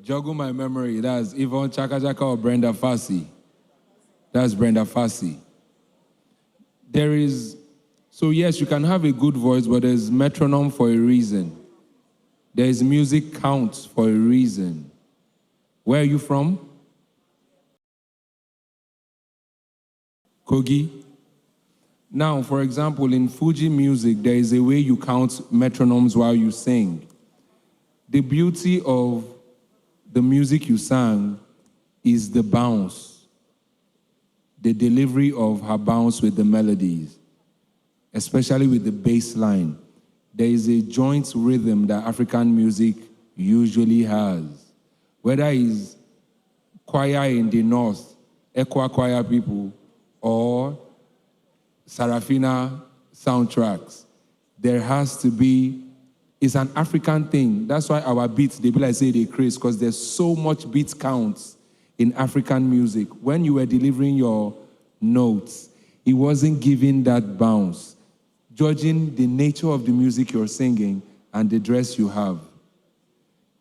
S12: Joggle my memory. That's Yvonne Chaka Chaka or Brenda Fassie. That's Brenda Fassie. There is, so yes, you can have a good voice, but there's metronome for a reason. There's music counts for a reason. Where are you from? Kogi? Now, for example, in Fuji music, there is a way you count metronomes while you sing. The beauty of the music you sang is the bounce, the delivery of her bounce with the melodies, especially with the bass line. There is a joint rhythm that African music usually has. Whether it's choir in the north, Ekwa choir people, or Sarafina soundtracks, there has to be, it's an African thing. That's why our beats, they be like say they craze, because there's so much beat counts in African music. When you were delivering your notes, it wasn't giving that bounce. Judging the nature of the music you're singing and the dress you have,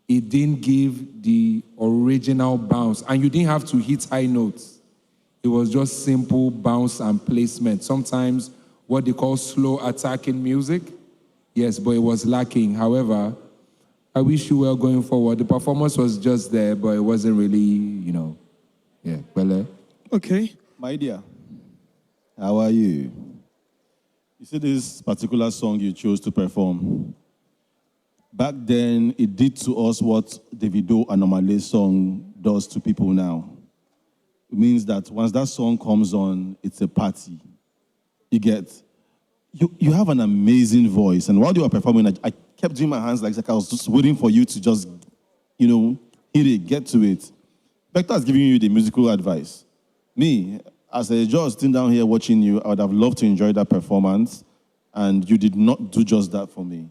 S12: it didn't give the original bounce. And you didn't have to hit high notes. It was just simple bounce and placement. Sometimes what they call slow attack in music, yes, but it was lacking. However, I wish you well going forward. The performance was just there, but it wasn't really, well.
S1: Okay.
S13: My dear, how are you? You see this particular song you chose to perform. Back then, it did to us what Davido and Omale's song does to people now. It means that once that song comes on, it's a party. You have an amazing voice. And while you were performing, I kept doing my hands like I was just waiting for you to just, hit it, get to it. Vector is giving you the musical advice. Me, as a judge sitting down here watching you, I would have loved to enjoy that performance, and you did not do just that for me.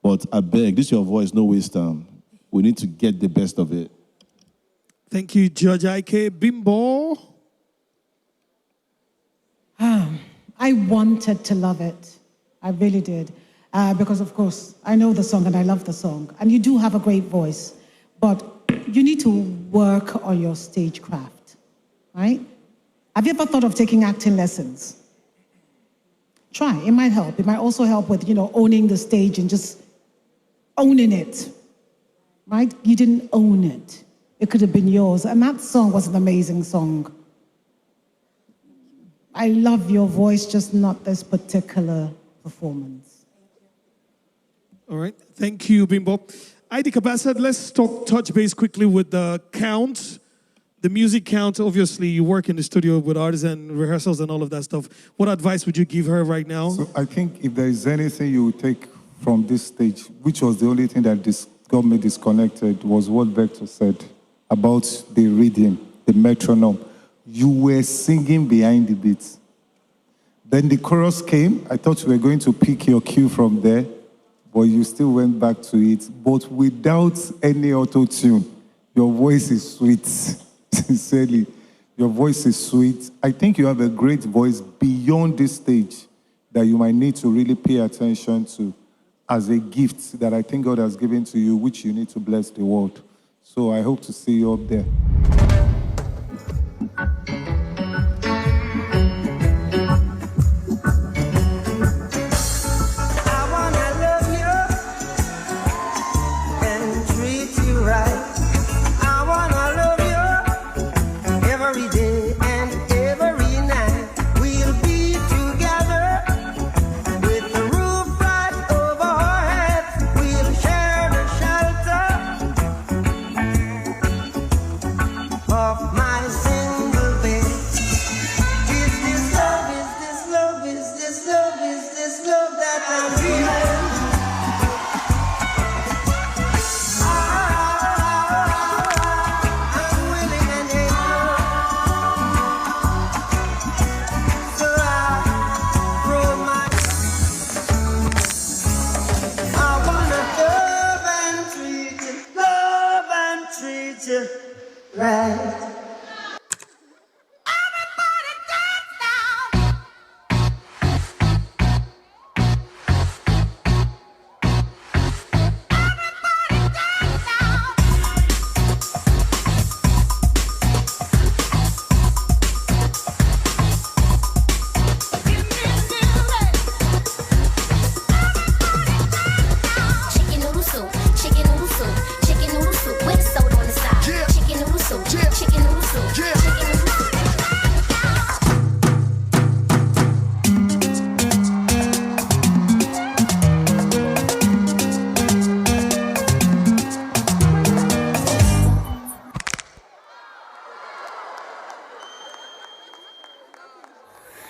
S13: But I beg, this is your voice, no waste time. We need to get the best of it.
S1: Thank you, Judge IK. Bimbo.
S3: I wanted to love it. I really did. Because, of course, I know the song and I love the song. And you do have a great voice. But you need to work on your stagecraft, right? Have you ever thought of taking acting lessons? Try. It might help. It might also help with, owning the stage and just owning it, right? You didn't own it. It could have been yours. And that song was an amazing song. I love your voice, just not this particular performance.
S1: All right. Thank you, Bimbo. ID Kabasad, let's touch base quickly with the count. The music count, obviously, you work in the studio with artists and rehearsals and all of that stuff. What advice would you give her right now?
S2: So I think if there is anything you would take from this stage, which was the only thing that got me disconnected, was what Vector said about the rhythm, the metronome. You were singing behind the beats. Then the chorus came. I thought you were going to pick your cue from there, but you still went back to it. But without any auto-tune, your voice is sweet. Sincerely, your voice is sweet. I think you have a great voice beyond this stage. that you might need to really pay attention to as a gift that I think God has given to you, which you need to bless the world. So I hope to see you up there.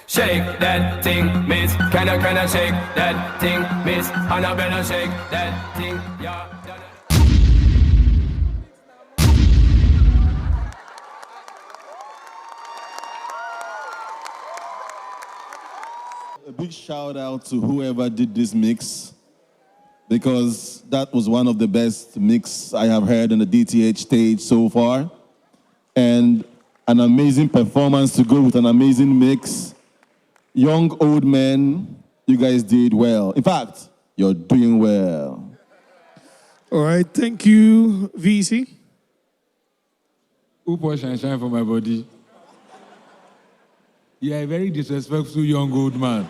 S4: Shake that thing, miss. Can I shake that thing, miss? Annabella, shake that thing, yeah.
S13: A big shout out to whoever did this mix, because that was one of the best mix I have heard on the DTH stage so far. And an amazing performance to go with an amazing mix. Young, old men, you guys did well. In fact, you're doing well.
S1: All right, thank you, VC.
S12: Who pour shine for my body? You are a very disrespectful young old man.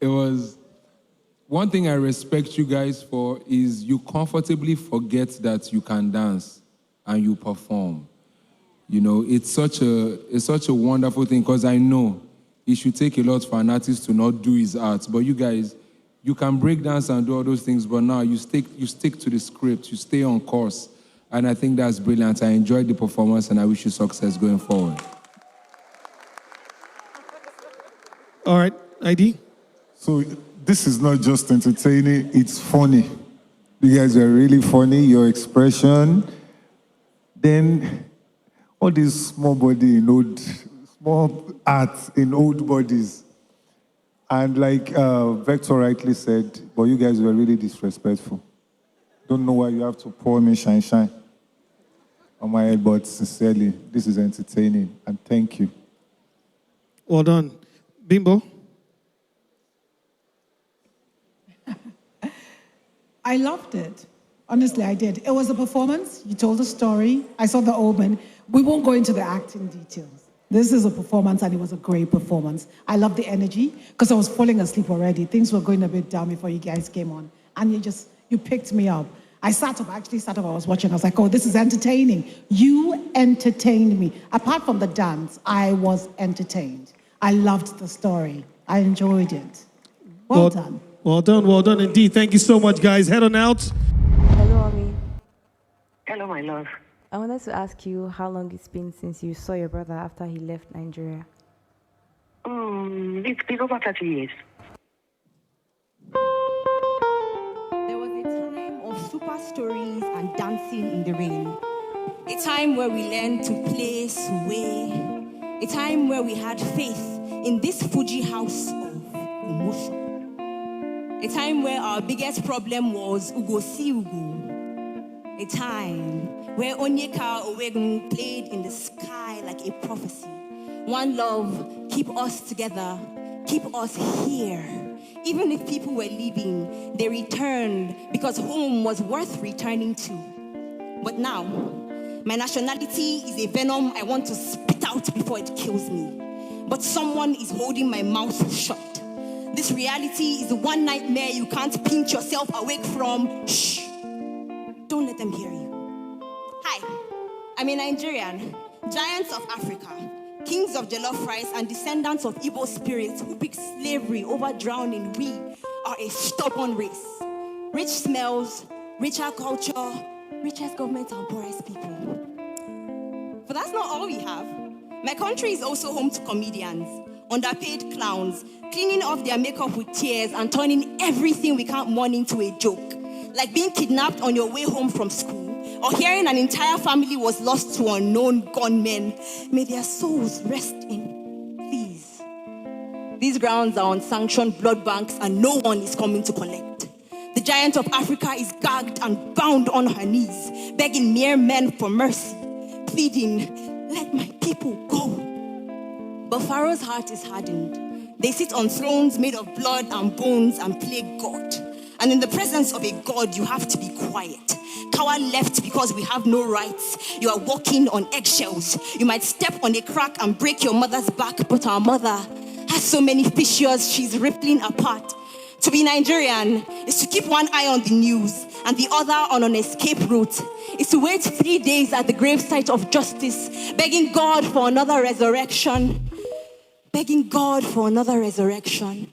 S12: It was... One thing I respect you guys for is you comfortably forget that you can dance and you perform. You know, it's such a wonderful thing, because I know it should take a lot for an artist to not do his art. But you guys, you can break dance and do all those things, but now you stick to the script, you stay on course. And I think that's brilliant. I enjoyed the performance and I wish you success going forward.
S1: All right, ID?
S2: So this is not just entertaining, it's funny. You guys are really funny, your expression. Then all these small arts in old bodies. And like Vector rightly said, but you guys were really disrespectful. Don't know why you have to pour me shine on my head, but sincerely, this is entertaining, and thank you.
S1: Well done. Bimbo?
S3: I loved it. Honestly, I did. It was a performance. You told a story. I saw the omen. We won't go into the acting details. This is a performance, and it was a great performance. I love the energy, because I was falling asleep already. Things were going a bit down before you guys came on. And you picked me up. I actually sat up, I was watching. I was like, oh, this is entertaining. You entertained me. Apart from the dance, I was entertained. I loved the story. I enjoyed it. Well done.
S1: Well done indeed. Thank you so much, guys. Head on out.
S5: Hello, Ami.
S23: Hello, my love.
S5: I wanted to ask you how long it's been since you saw your brother after he left Nigeria.
S23: It's been over 30 years.
S24: There was a time of super stories and dancing in the rain. A time where we learned to play, sway. A time where we had faith in this Fuji house of emotion. A time where our biggest problem was Ugo si Ugo. A time where Onyeka Owegun played in the sky like a prophecy. One love, keep us together, keep us here. Even if people were leaving, they returned because home was worth returning to. But now, my nationality is a venom I want to spit out before it kills me. But someone is holding my mouth shut. This reality is the one nightmare you can't pinch yourself awake from. Shh. Don't let them hear you. Hi, I'm a Nigerian, giants of Africa, kings of jollof rice, and descendants of Igbo spirits who picked slavery over drowning. We are a stubborn race. Rich smells, richer culture, richest government, and poorest people. But that's not all we have. My country is also home to comedians, underpaid clowns, cleaning off their makeup with tears and turning everything we can't mourn into a joke. Like being kidnapped on your way home from school, or hearing an entire family was lost to unknown gunmen. May their souls rest in peace. These grounds are unsanctioned blood banks and no one is coming to collect. The giant of Africa is gagged and bound on her knees, begging mere men for mercy, pleading, let my people go. But Pharaoh's heart is hardened. They sit on thrones made of blood and bones and play God. And in the presence of a God, you have to be quiet. Cower left because we have no rights. You are walking on eggshells. You might step on a crack and break your mother's back, but our mother has so many fissures she's rippling apart. To be Nigerian is to keep one eye on the news and the other on an escape route. Is to wait 3 days at the gravesite of justice, begging God for another resurrection. Begging God for another resurrection.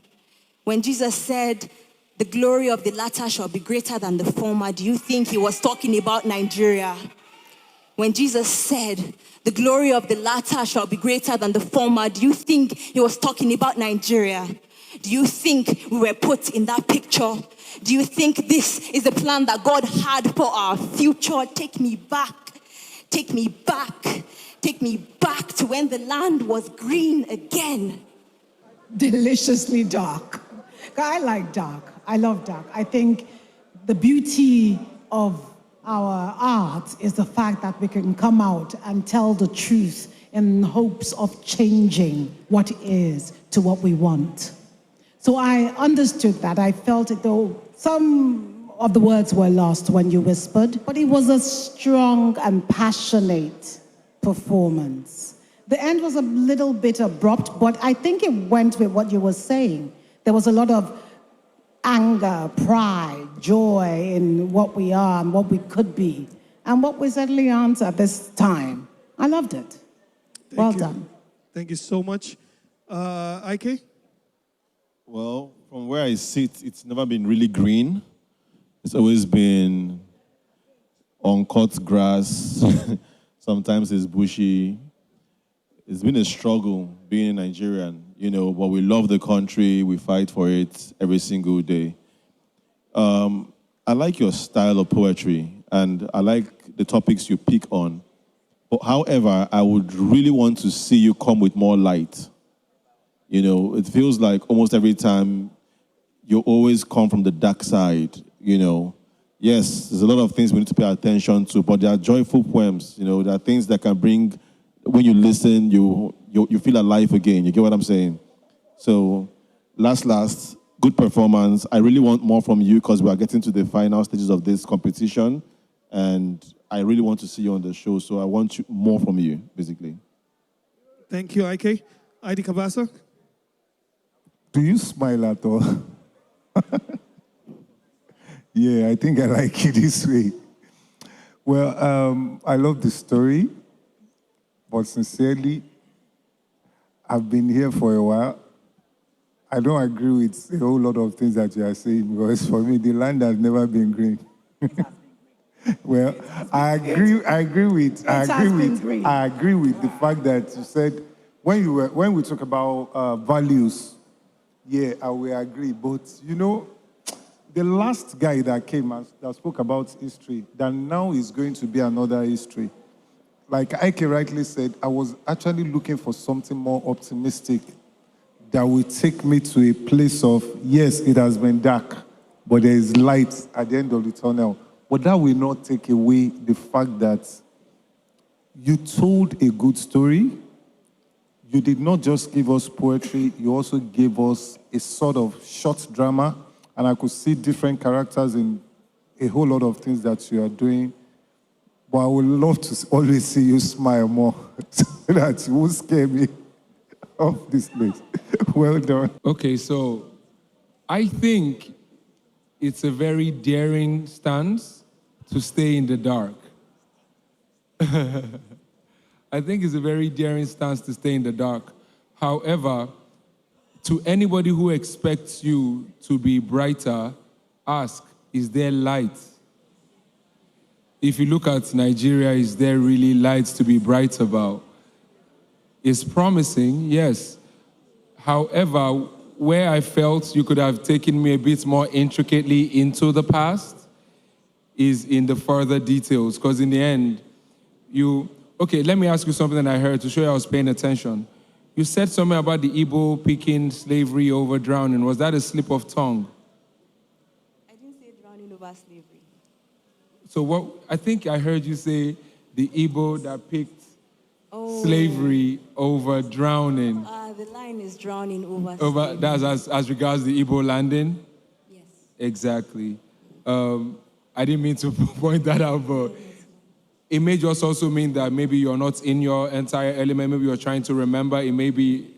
S24: When Jesus said, the glory of the latter shall be greater than the former, do you think he was talking about Nigeria? When Jesus said, the glory of the latter shall be greater than the former, do you think he was talking about Nigeria? Do you think we were put in that picture? Do you think this is the plan that God had for our future? Take me back. Take me back. Take me back to when the land was green again.
S18: Deliciously dark. I like dark. I love dark. I think the beauty of our art is the fact that we can come out and tell the truth in hopes of changing what is to what we want. So I understood that. I felt it, though some of the words were lost when you whispered, but it was a strong and passionate performance. The end was a little bit abrupt, but I think it went with what you were saying. There was a lot of anger, pride, joy in what we are and what we could be, and what we certainly aren't at this time. I loved it. Well done.
S1: Thank you so much. IK?
S13: Well, from where I sit, it's never been really green. It's always been uncut grass. Sometimes it's bushy. It's been a struggle being a Nigerian, you know, but we love the country. We fight for it every single day. I like your style of poetry, and I like the topics you pick on. But however, I would really want to see you come with more light. You know, it feels like almost every time you always come from the dark side, you know. Yes, there's a lot of things we need to pay attention to, but there are joyful poems, you know. There are things that can bring, when you listen, you feel alive again. You get what I'm saying? So, last, good performance. I really want more from you because we are getting to the final stages of this competition, and I really want to see you on the show. So I want more from you, basically.
S1: Thank you, IK. ID Kabasa?
S2: Do you smile at all? Yeah, I think I like it this way. Well, I love the story, but sincerely, I've been here for a while. I don't agree with a whole lot of things that you are saying, because for me, the land has never been green. Well, I agree with the fact that you said when we talk about values, yeah, I will agree. But you know, the last guy that came that spoke about history, that now is going to be another history. Like Ike rightly said, I was actually looking for something more optimistic that will take me to a place of, yes, it has been dark, but there is light at the end of the tunnel. But that will not take away the fact that you told a good story, you did not just give us poetry, you also gave us a sort of short drama, and I could see different characters in a whole lot of things that you are doing. But I would love to always see you smile more so that you won't scare me off this place. Well done.
S12: Okay, so I think it's a very daring stance to stay in the dark. I think it's a very daring stance to stay in the dark. However, to anybody who expects you to be brighter, ask, is there light? If you look at Nigeria, is there really light to be bright about? It's promising, yes. However, where I felt you could have taken me a bit more intricately into the past is in the further details, because in the end, okay, let me ask you something that I heard to show you I was paying attention. You said something about the Igbo picking slavery over drowning. Was that a slip of tongue?
S24: I didn't say drowning over slavery.
S12: So I think I heard you say the Igbo that picked slavery over drowning.
S24: The line is drowning over slavery.
S12: That's as regards the Igbo landing?
S24: Yes.
S12: Exactly. I didn't mean to point that out, but it may just also mean that maybe you're not in your entire element. Maybe you're trying to remember. It may be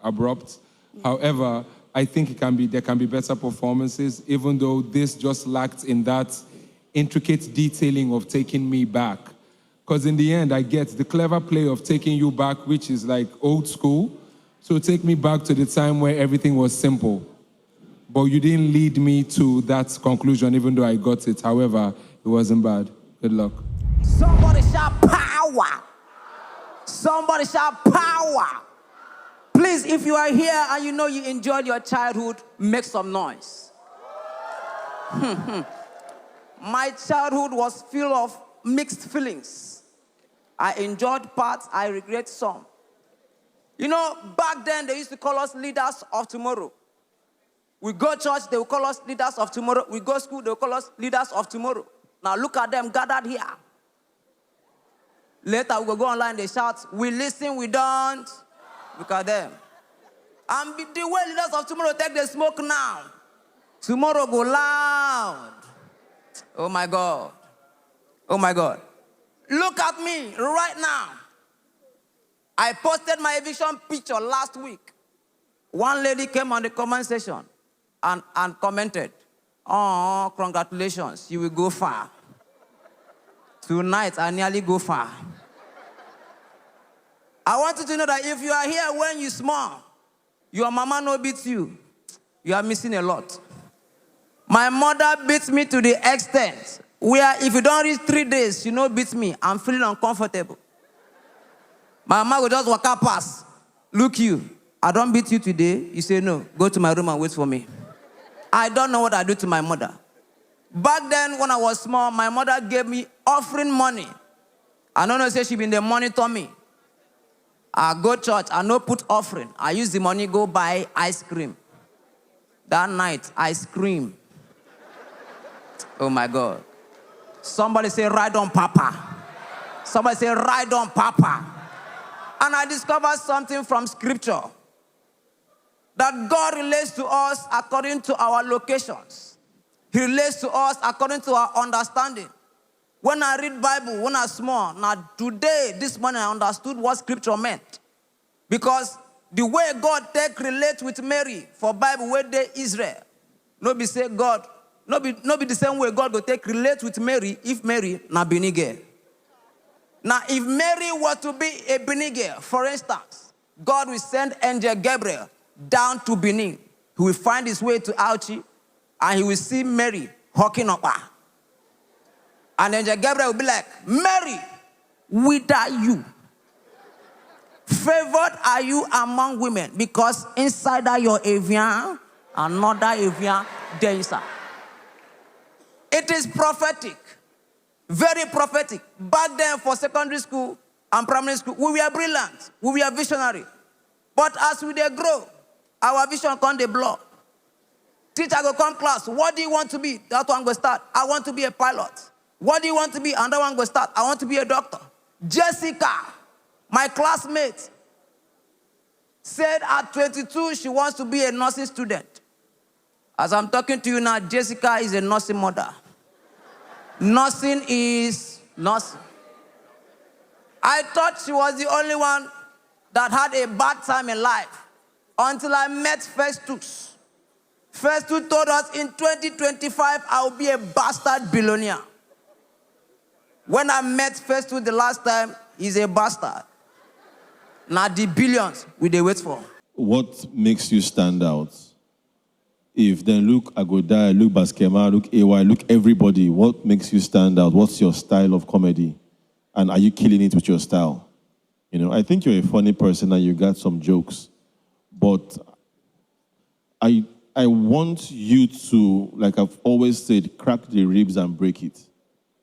S12: abrupt. However, I think there can be better performances, even though this just lacked in that intricate detailing of taking me back. Because in the end, I get the clever play of taking you back, which is like old school. So take me back to the time where everything was simple. But you didn't lead me to that conclusion, even though I got it. However, it wasn't bad. Good luck.
S14: Somebody shout power. Somebody shout power. Please, if you are here and you know you enjoyed your childhood, make some noise. My childhood was full of mixed feelings. I enjoyed parts, I regret some. You know, back then they used to call us leaders of tomorrow. We go church, they will call us leaders of tomorrow. We go school, they will call us leaders of tomorrow. Now look at them gathered here. Later we will go online, they shout, we listen, we don't. Look at them. And the way leaders of tomorrow take the smoke now. Tomorrow go loud. Oh my God. Oh my God. Look at me right now. I posted my eviction picture last week. One lady came on the comment section and commented, oh, congratulations, you will go far. Tonight, I nearly go far. I want you to know that if you are here when you're small, your mama no beats you, you are missing a lot. My mother beats me to the extent where if you don't reach 3 days, you know beats me, I'm feeling uncomfortable. My mama will just walk up past. Look you, I don't beat you today. You say no, go to my room and wait for me. I don't know what I do to my mother. Back then, when I was small, my mother gave me offering money. I don't know, say she been there monitor me. I go to church, I no put offering. I use the money, go buy ice cream. That night, I scream. Oh my God. Somebody say, ride on Papa. Somebody say, ride on Papa. And I discovered something from scripture. That God relates to us according to our locations. He relates to us according to our understanding. When I read Bible, when I was small, now today, this morning, I understood what scripture meant. Because the way God relate with Mary for Bible where they Israel, no be say God, no be the same way God will take relate with Mary if Mary na Benigel. Now, if Mary were to be a Benigel, for instance, God will send angel Gabriel down to Benin. He will find his way to Auchi, and he will see Mary hawking up her. And angel Gabriel will be like, Mary, whither you? Favored are you among women, because inside your avian, another avian dancer. It is prophetic. Very prophetic. Back then for secondary school and primary school, we were brilliant. We were visionary. But as we grow, our vision can't dey blow. Teacher go come class. What do you want to be? That one go start. I want to be a pilot. What do you want to be? Another one go start. I want to be a doctor. Jessica, my classmate, said at 22 she wants to be a nursing student. As I'm talking to you now, Jessica is a nursing mother. Nursing is nursing. I thought she was the only one that had a bad time in life until I met Festus. Festus told us in 2025, I will be a bastard billionaire. When I met Festus the last time, he's a bastard. Now the billions we they wait for.
S13: What makes you stand out? If then look Agoda, look Baskema, look AY, look everybody, what makes you stand out? What's your style of comedy? And are you killing it with your style? You know, I think you're a funny person and you got some jokes. But I want you to, like I've always said, crack the ribs and break it.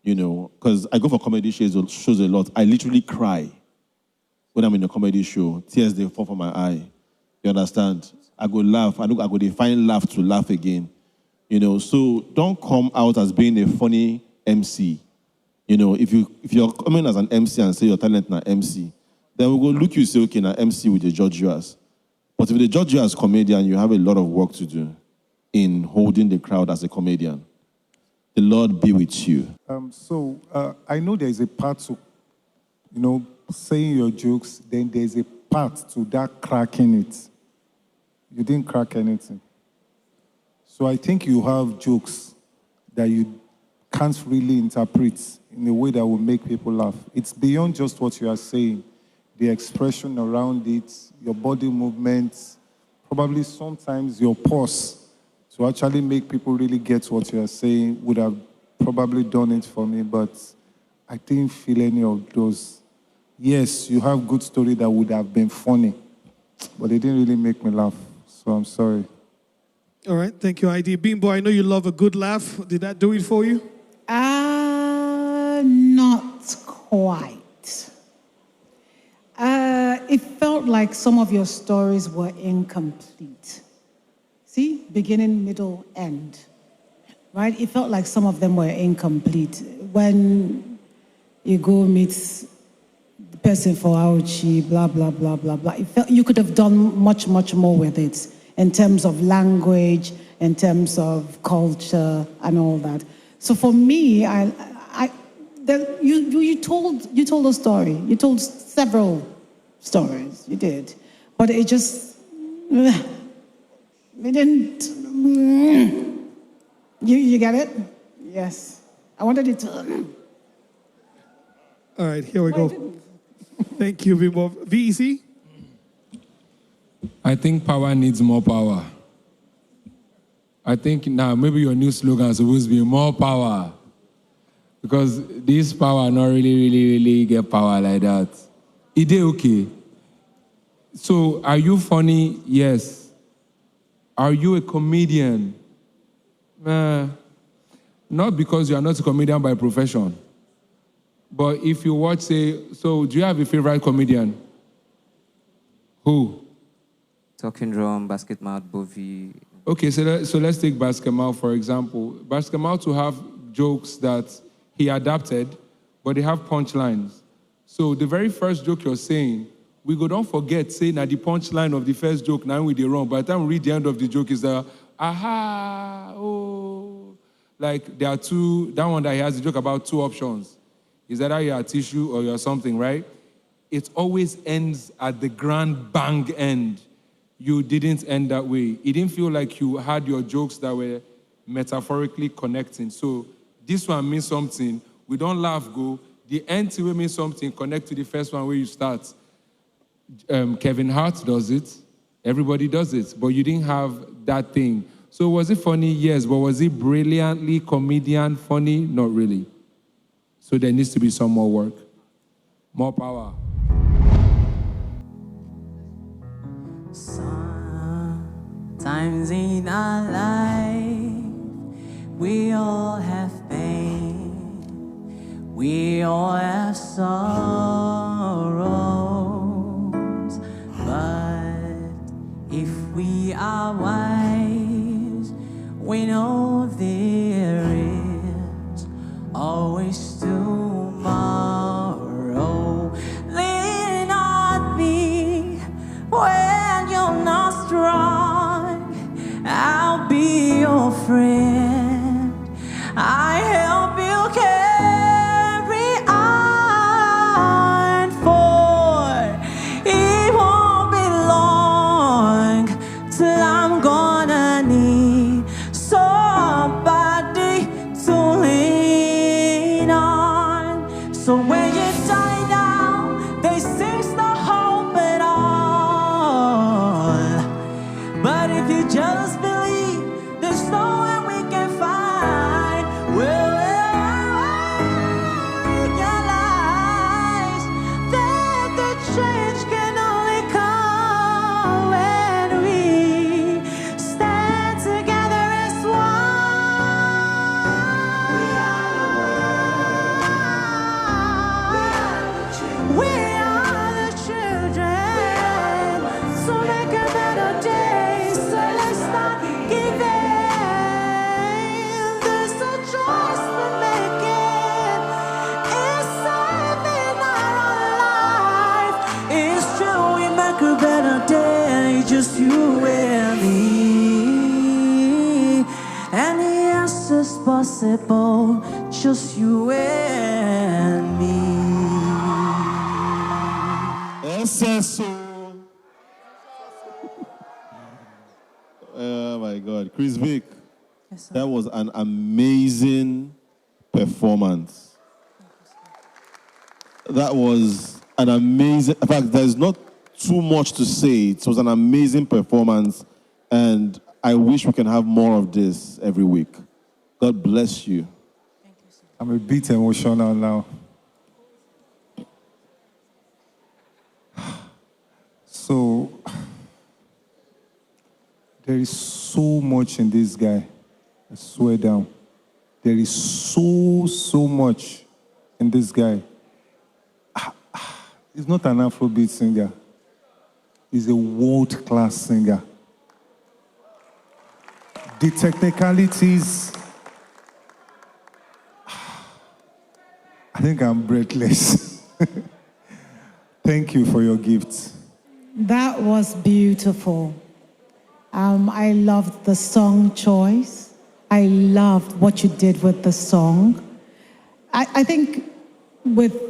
S13: You know, because I go for comedy shows a lot. I literally cry when I'm in a comedy show. Tears, they fall from my eye. You understand? I go laugh. I go find laugh to laugh again. You know, so don't come out as being a funny MC. You know, if you're coming as an MC and say your talent na MC, then we'll go look you say, okay, na MC with the judge you as. But if they judge you as comedian, you have a lot of work to do in holding the crowd as a comedian. The Lord be with you.
S2: I know there's a part to, you know, saying your jokes, then there's a part to that cracking it. You didn't crack anything. So I think you have jokes that you can't really interpret in a way that will make people laugh. It's beyond just what you are saying. The expression around it, your body movements, probably sometimes your pause to actually make people really get what you are saying would have probably done it for me, but I didn't feel any of those. Yes, you have good story that would have been funny, but it didn't really make me laugh, so I'm sorry.
S1: All right, thank you, ID. Bimbo, I know you love a good laugh. Did that do it for you?
S18: Not quite. It felt like some of your stories were incomplete. See, beginning, middle, end, right? It felt like some of them were incomplete. When you go meet the person for Auchi, blah, blah, blah, blah, blah, it felt you could have done much, much more with it in terms of language, in terms of culture, and all that. So for me, you told a story. You told several stories. You did, but it just it didn't. You get it? Yes. I wanted it to.
S1: All right, here we go. Thank you, Bimbo. VEC?
S12: I think power needs more power. I think now maybe your new slogan is supposed to be more power. Because this power not really get power like that. Is it okay? So are you funny? Yes. Are you a comedian? Not because you are not a comedian by profession. But if you watch, say, so do you have a favorite comedian? Who?
S15: Talking Drum, Basketmouth, Bovi.
S12: Okay, so let's take Basketmouth, for example. Basketmouth to have jokes that he adapted, but they have punchlines. So the very first joke you're saying, we go don't forget, say, now the punchline of the first joke, now we did wrong. By the time we read the end of the joke, is the, aha, oh. Like, there are two, that one that he has a joke about two options. Is that you're a tissue or you're something, right? It always ends at the grand bang end. You didn't end that way. It didn't feel like you had your jokes that were metaphorically connecting. So this one means something. We don't laugh, go. The end will mean something. Connect to the first one where you start. Kevin Hart does it. Everybody does it. But you didn't have that thing. So was it funny? Yes. But was it brilliantly comedian funny? Not really. So there needs to be some more work. More power.
S11: Sometimes in our life, we all have pain, we all have sorrows, but if we are wise, we know there is always tomorrow. Lean on me when So when you die now, they say it's no hope at all. But if you just believe, there's nowhere we can find. Well, realize that the change can only come when we stand together as one. We are the children, so make a better day. So let's not give in. There's a choice we're making. It's saving our own life. It's true, we make a better day. Just you and me. And yes, it's possible. Just you and me.
S13: Oh my God, Chris Vick, that was an amazing performance. That was an amazing, in fact, there's not too much to say. It was an amazing performance, and I wish we can have more of this every week. God bless you.
S2: I'm a bit emotional now. So, there is so much in this guy. I swear down. There is so much in this guy. He's not an Afrobeat singer. He's a world-class singer. The technicalities, I think I'm breathless. Thank you for your gift.
S18: That was beautiful. I loved the song choice. I loved what you did with the song. I think with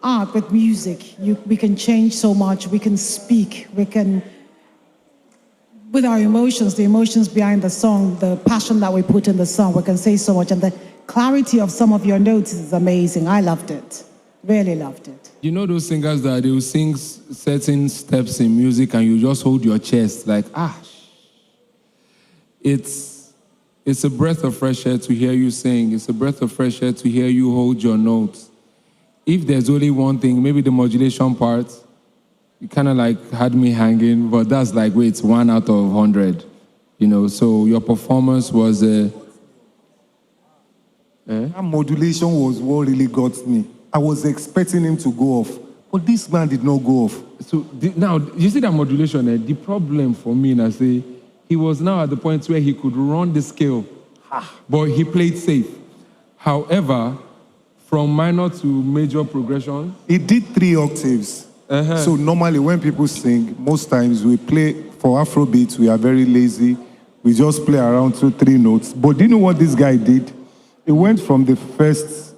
S18: art, with music, we can change so much. We can speak. We can, with our emotions, the emotions behind the song, the passion that we put in the song, we can say so much. And the clarity of some of your notes is amazing. I loved it. Really loved it.
S12: You know those singers that they will sing certain steps in music and you just hold your chest like, It's a breath of fresh air to hear you sing. It's a breath of fresh air to hear you hold your notes. If there's only one thing, maybe the modulation part, you kind of like had me hanging, but that's like, wait, 1 out of 100. You know, so your performance was
S2: That modulation was what really got me. I was expecting him to go off, but this man did not go off.
S12: So now, you see that modulation, the problem for me, I say, he was now at the point where he could run the scale, but he played safe. However, from minor to major progression,
S2: he did 3 octaves. So normally when people sing, most times we play, for Afrobeats, we are very lazy. We just play around 2-3 notes. But do you know what this guy did? He went from the first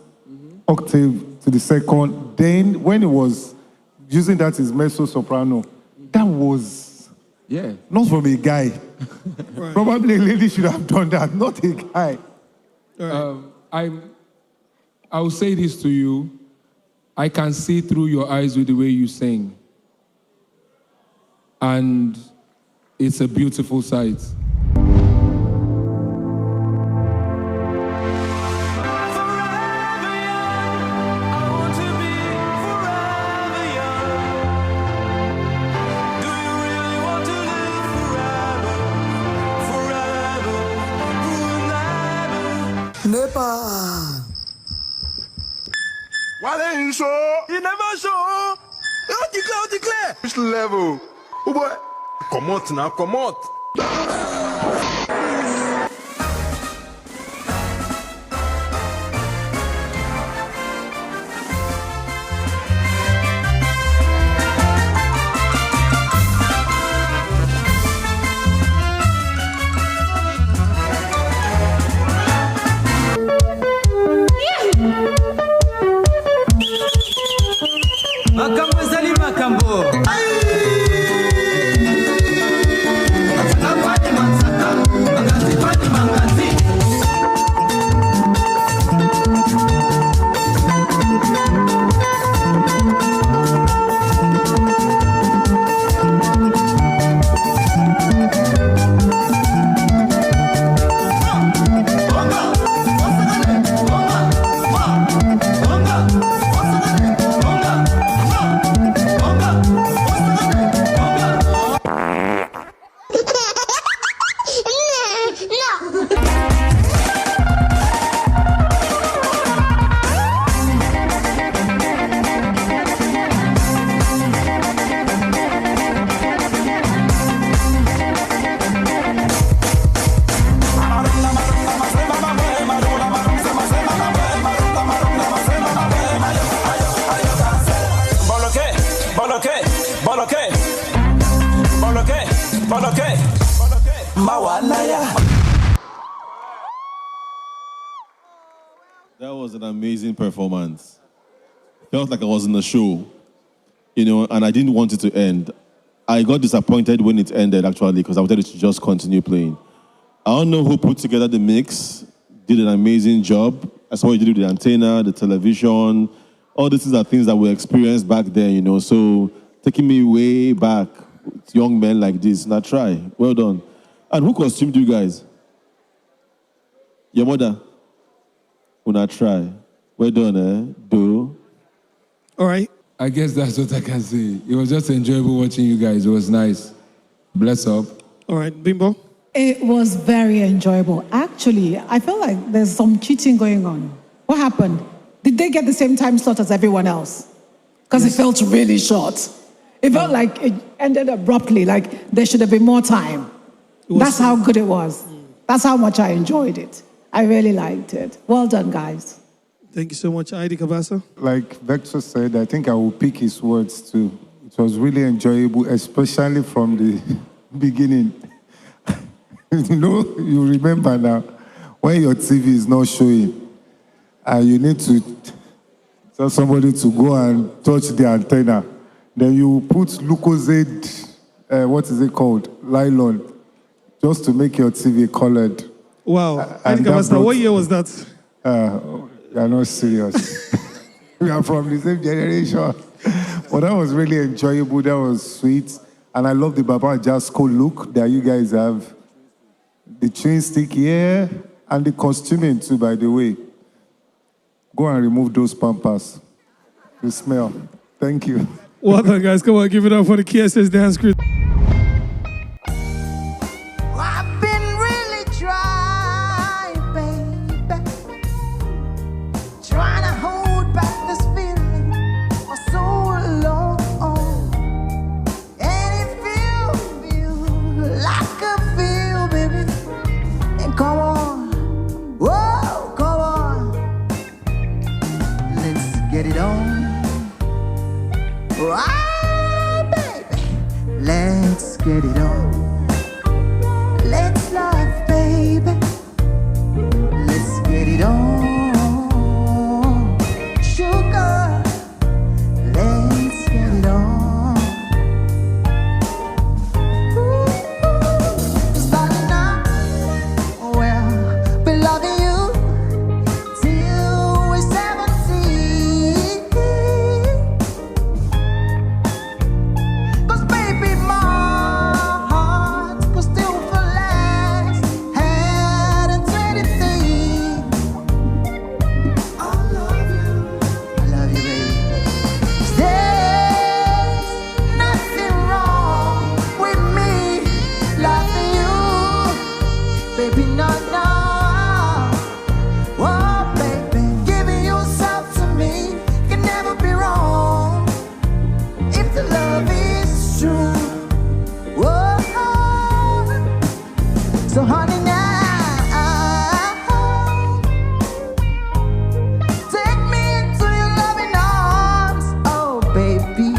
S2: octave to the second. Then when he was using that as mezzo soprano, that was not from a guy. Right. Probably a lady should have done that, not a guy.
S12: I will say this to you. I can see through your eyes with the way you sing. And it's a beautiful sight.
S16: Why they ain't show? You never show. Declare. Which level? Oh boy. Come out now, come out.
S14: Makambo zali makambo.
S13: That was an amazing performance. Felt like I was in a show, you know, and I didn't want it to end. I got disappointed when it ended, actually, because I wanted it to just continue playing. I don't know who put together the mix, did an amazing job. I saw what you did with the antenna, the television. All these are things that we experienced back then, you know, so taking me way back with young men like this. Now try. Well done. And who costumed you guys? Your mother? Una try. Well done, eh? Do.
S1: All right.
S12: I guess that's what I can say. It was just enjoyable watching you guys. It was nice. Bless up.
S1: All right, Bimbo.
S18: It was very enjoyable. Actually, I feel like there's some cheating going on. What happened? Did they get the same time slot as everyone else? Because it felt really short. It felt like it ended abruptly, like there should have been more time. That's how good it was. That's how much I enjoyed it. I really liked it. Well done, guys.
S1: Thank you so much, Heidi Kabasa.
S2: Like Vector said, I think I will pick his words too. It was really enjoyable, especially from the beginning. You know, you remember now, when your TV is not showing, and you need to tell somebody to go and touch the antenna, then you put Lucozade, what is it called? Nylon, just to make your TV colored.
S1: Wow. Heidi Kabasa, what year was that?
S2: You are not serious. We are from the same generation. But that was really enjoyable. That was sweet. And I love the Baba Jasco look that you guys have. The chain stick here, and the costuming too, by the way. Go and remove those pampers. The smell. Thank you.
S1: Well done, guys. Come on, give it up for the KSS dance crew.
S17: I've been really trying, baby. Trying to hold back this feeling for so long. And it feels like a feel, baby. And come on, whoa, come on. Let's get it on. Right, baby. Let's get it on. Let's love, baby. Let's get it on. Sugar, let's get it on. Ooh, starting out, well, been loving you till we're 17. 'Cause baby, my heart was still for last, had a 23. I love you, baby. There's nothing wrong with me loving you, baby, no, no. Oh, baby, giving yourself to me can never be wrong if the love is true. Whoa. So honey, now take me into your loving arms. Oh baby,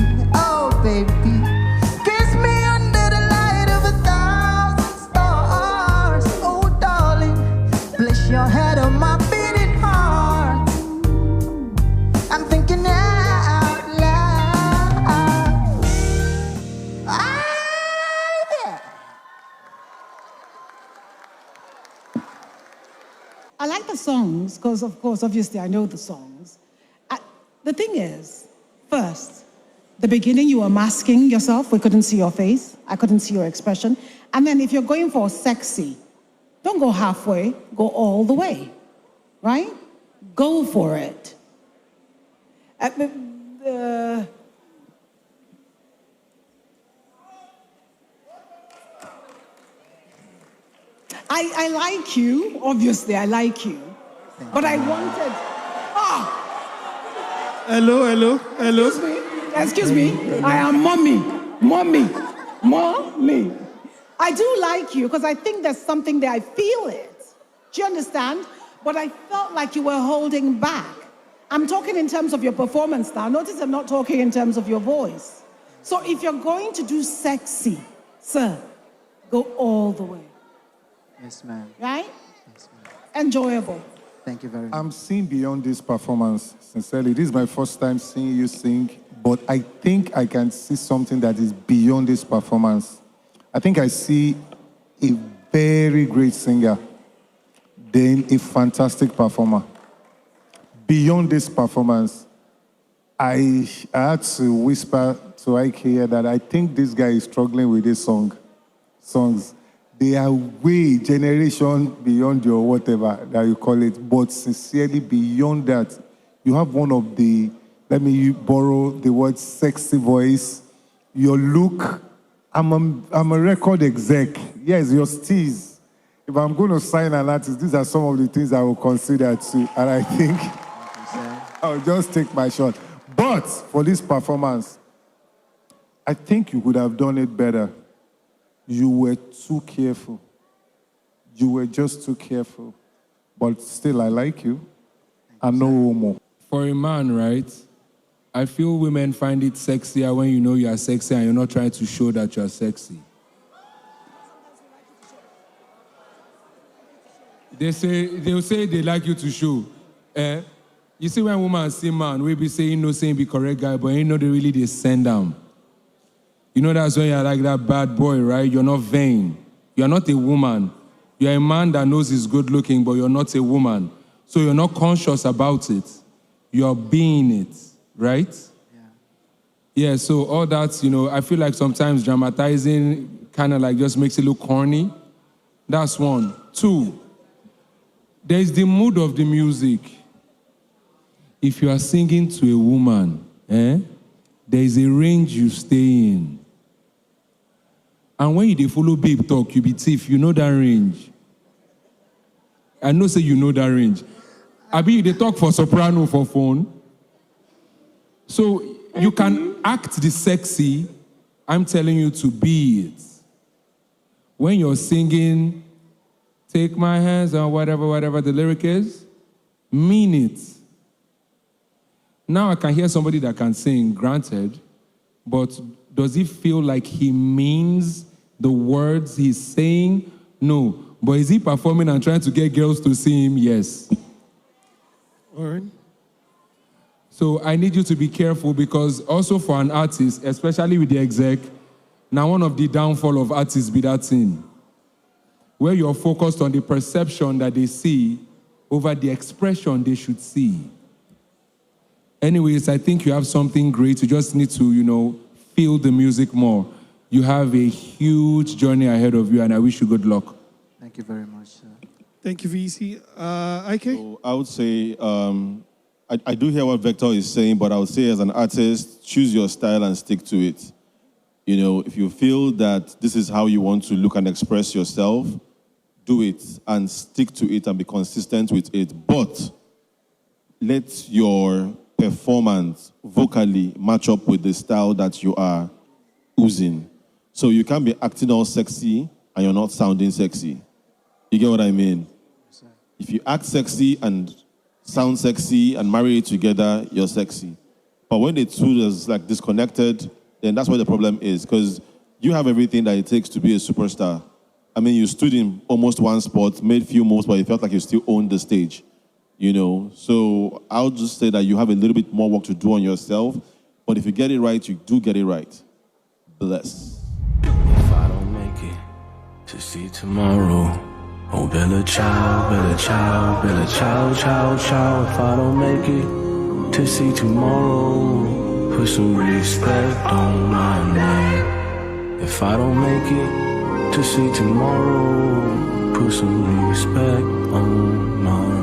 S17: kiss me under the light of 1,000 stars. Oh darling, place your head on my beating heart. I'm thinking out loud. Yeah.
S18: I like the songs because, of course, obviously I know the songs. The thing is, first, the beginning you were masking yourself. We couldn't see your face. I couldn't see your expression. And then if you're going for sexy, don't go halfway, go all the way, right? Go for it. I like you, obviously I like you, but I wanted,
S1: Hello.
S18: excuse me, I am mommy. I do like you because I think there's something there, I feel it. Do you understand? But I felt like you were holding back. I'm talking in terms of your performance now. Notice I'm not talking in terms of your voice. So if you're going to do sexy, sir, go all the way.
S8: Yes, ma'am.
S18: Right? Enjoyable.
S8: Thank you very much.
S2: I'm seeing beyond this performance, sincerely. This is my first time seeing you sing, but I think I can see something that is beyond this performance. I think I see a very great singer, then a fantastic performer. Beyond this performance, I had to whisper to Ike here that I think this guy is struggling with these songs. They are way generation beyond your whatever that you call it, but sincerely beyond that, you have one of the, let me borrow the word sexy voice, your look. I'm a record exec. Yes, your steez. If I'm going to sign an artist, these are some of the things I will consider too, and I think I'll just take my shot. But for this performance, I think you could have done it better. You were too careful. You were just too careful. But still, I like you. I know more.
S12: For a man, right, I feel women find it sexier when you know you are sexy and you're not trying to show that you're sexy. They'll say they like you to show. You see when women see man, we be saying no, saying be correct guy, but you know they send them. You know that's when you're like that bad boy, right? You're not vain. You're not a woman. You're a man that knows he's good looking, but you're not a woman. So you're not conscious about it. You're being it, right? Yeah, so all that, I feel like sometimes dramatizing kind of like just makes it look corny. That's one. Two, there's the mood of the music. If you are singing to a woman, there is a range you stay in. And when you follow babe talk, you be thief, you know that range. I know say you know that range. Abi, they talk for soprano for phone. So you can act the sexy, I'm telling you to be it. When you're singing, take my hands on whatever the lyric is, mean it. Now I can hear somebody that can sing, granted, but does he feel like he means the words he's saying? No. But is he performing and trying to get girls to see him? Yes.
S1: All right.
S12: So I need you to be careful because also for an artist, especially with the exec, now one of the downfall of artists be that thing, where you're focused on the perception that they see over the expression they should see. Anyways, I think you have something great. You just need to, feel the music more. You have a huge journey ahead of you, and I wish you good luck.
S8: Thank you very much, sir.
S1: Thank you, VC. IK?
S13: So I would say, I do hear what Vector is saying, but I would say as an artist, choose your style and stick to it. If you feel that this is how you want to look and express yourself, do it and stick to it and be consistent with it. But let your performance vocally match up with the style that you are oozing. So you can't be acting all sexy and you're not sounding sexy. You get what I mean? If you act sexy and sound sexy and marry it together, you're sexy. But when the two is like disconnected, then that's where the problem is, because you have everything that it takes to be a superstar. I mean, you stood in almost one spot, made few moves, but you felt like you still owned the stage. So I'll just say that you have a little bit more work to do on yourself, but if you get it right, you do get it right. Bless.
S7: If I don't make it to see tomorrow, oh, Bella Ciao, Bella Ciao, Bella Ciao, Ciao, Ciao. If I don't make it to see tomorrow, put some respect on my name. If I don't make it to see tomorrow, put some respect on my name.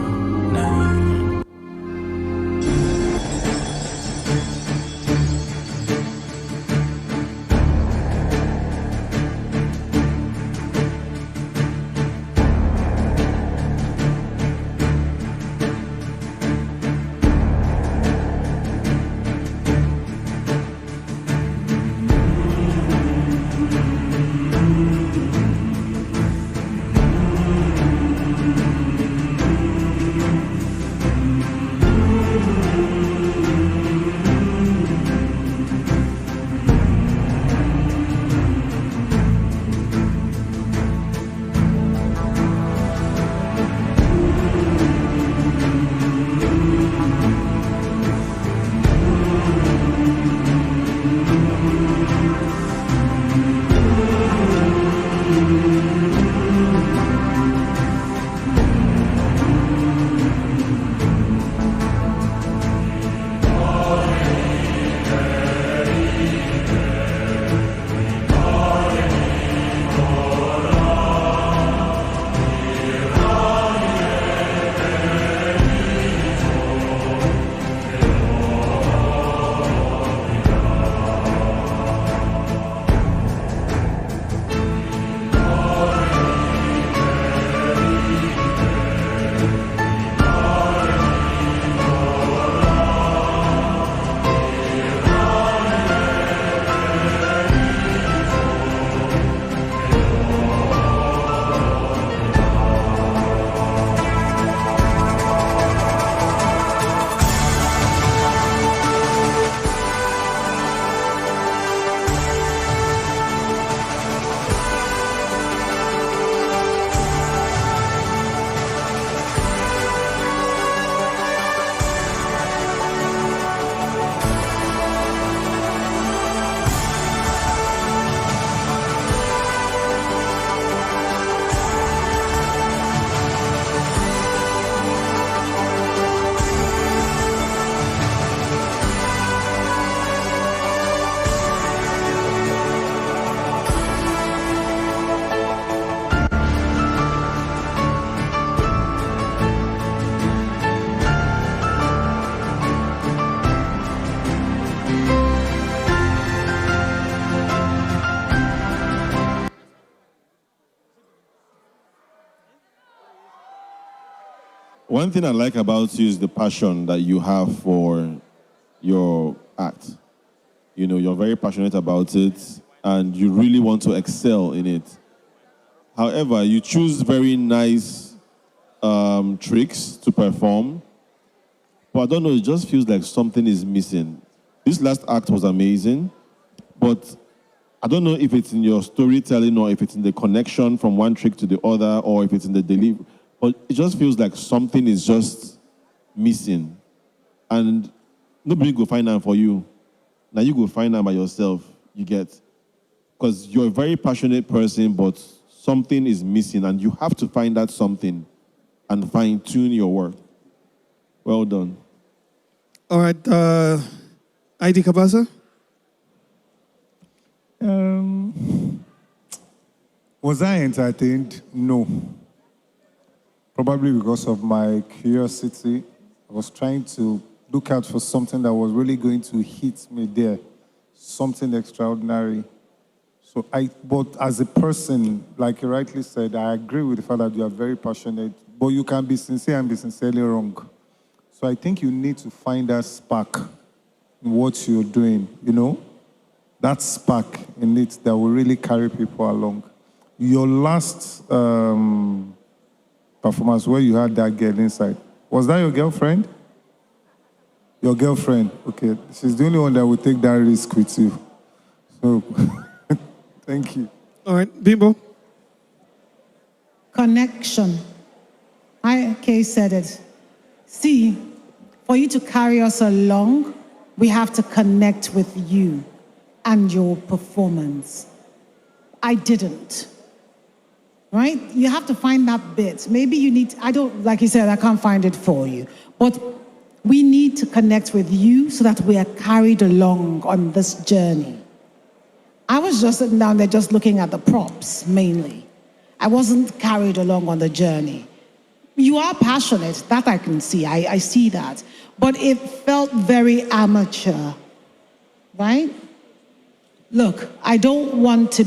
S13: One thing I like about you is the passion that you have for your act. You know, you're very passionate about it and you really want to excel in it. However, you choose very nice tricks to perform. But I don't know, it just feels like something is missing. This last act was amazing, but I don't know if it's in your storytelling or if it's in the connection from one trick to the other or if it's in the delivery. But it just feels like something is just missing. And nobody will find out for you. Now you go find out by yourself, you get. Because you're a very passionate person, but something is missing and you have to find that something and fine-tune your work. Well done.
S1: All right, ID Kabasa?
S2: Was I entertained? No. Probably because of my curiosity. I was trying to look out for something that was really going to hit me there, something extraordinary. But as a person, like you rightly said, I agree with the fact that you are very passionate, but you can be sincere and be sincerely wrong. So I think you need to find that spark in what you're doing, you know? That spark in it that will really carry people along. Your last performance where you had that girl inside, was that your girlfriend? Your girlfriend, okay. She's the only one that will take that risk with you. So, thank you.
S1: All right, Bimbo.
S18: Connection. Kay said it. See, for you to carry us along, we have to connect with you and your performance. I didn't. Right? You have to find that bit. Maybe you need, like you said, I can't find it for you. But we need to connect with you so that we are carried along on this journey. I was just sitting down there just looking at the props, mainly. I wasn't carried along on the journey. You are passionate, that I can see. I see that. But it felt very amateur, right? Look, I don't want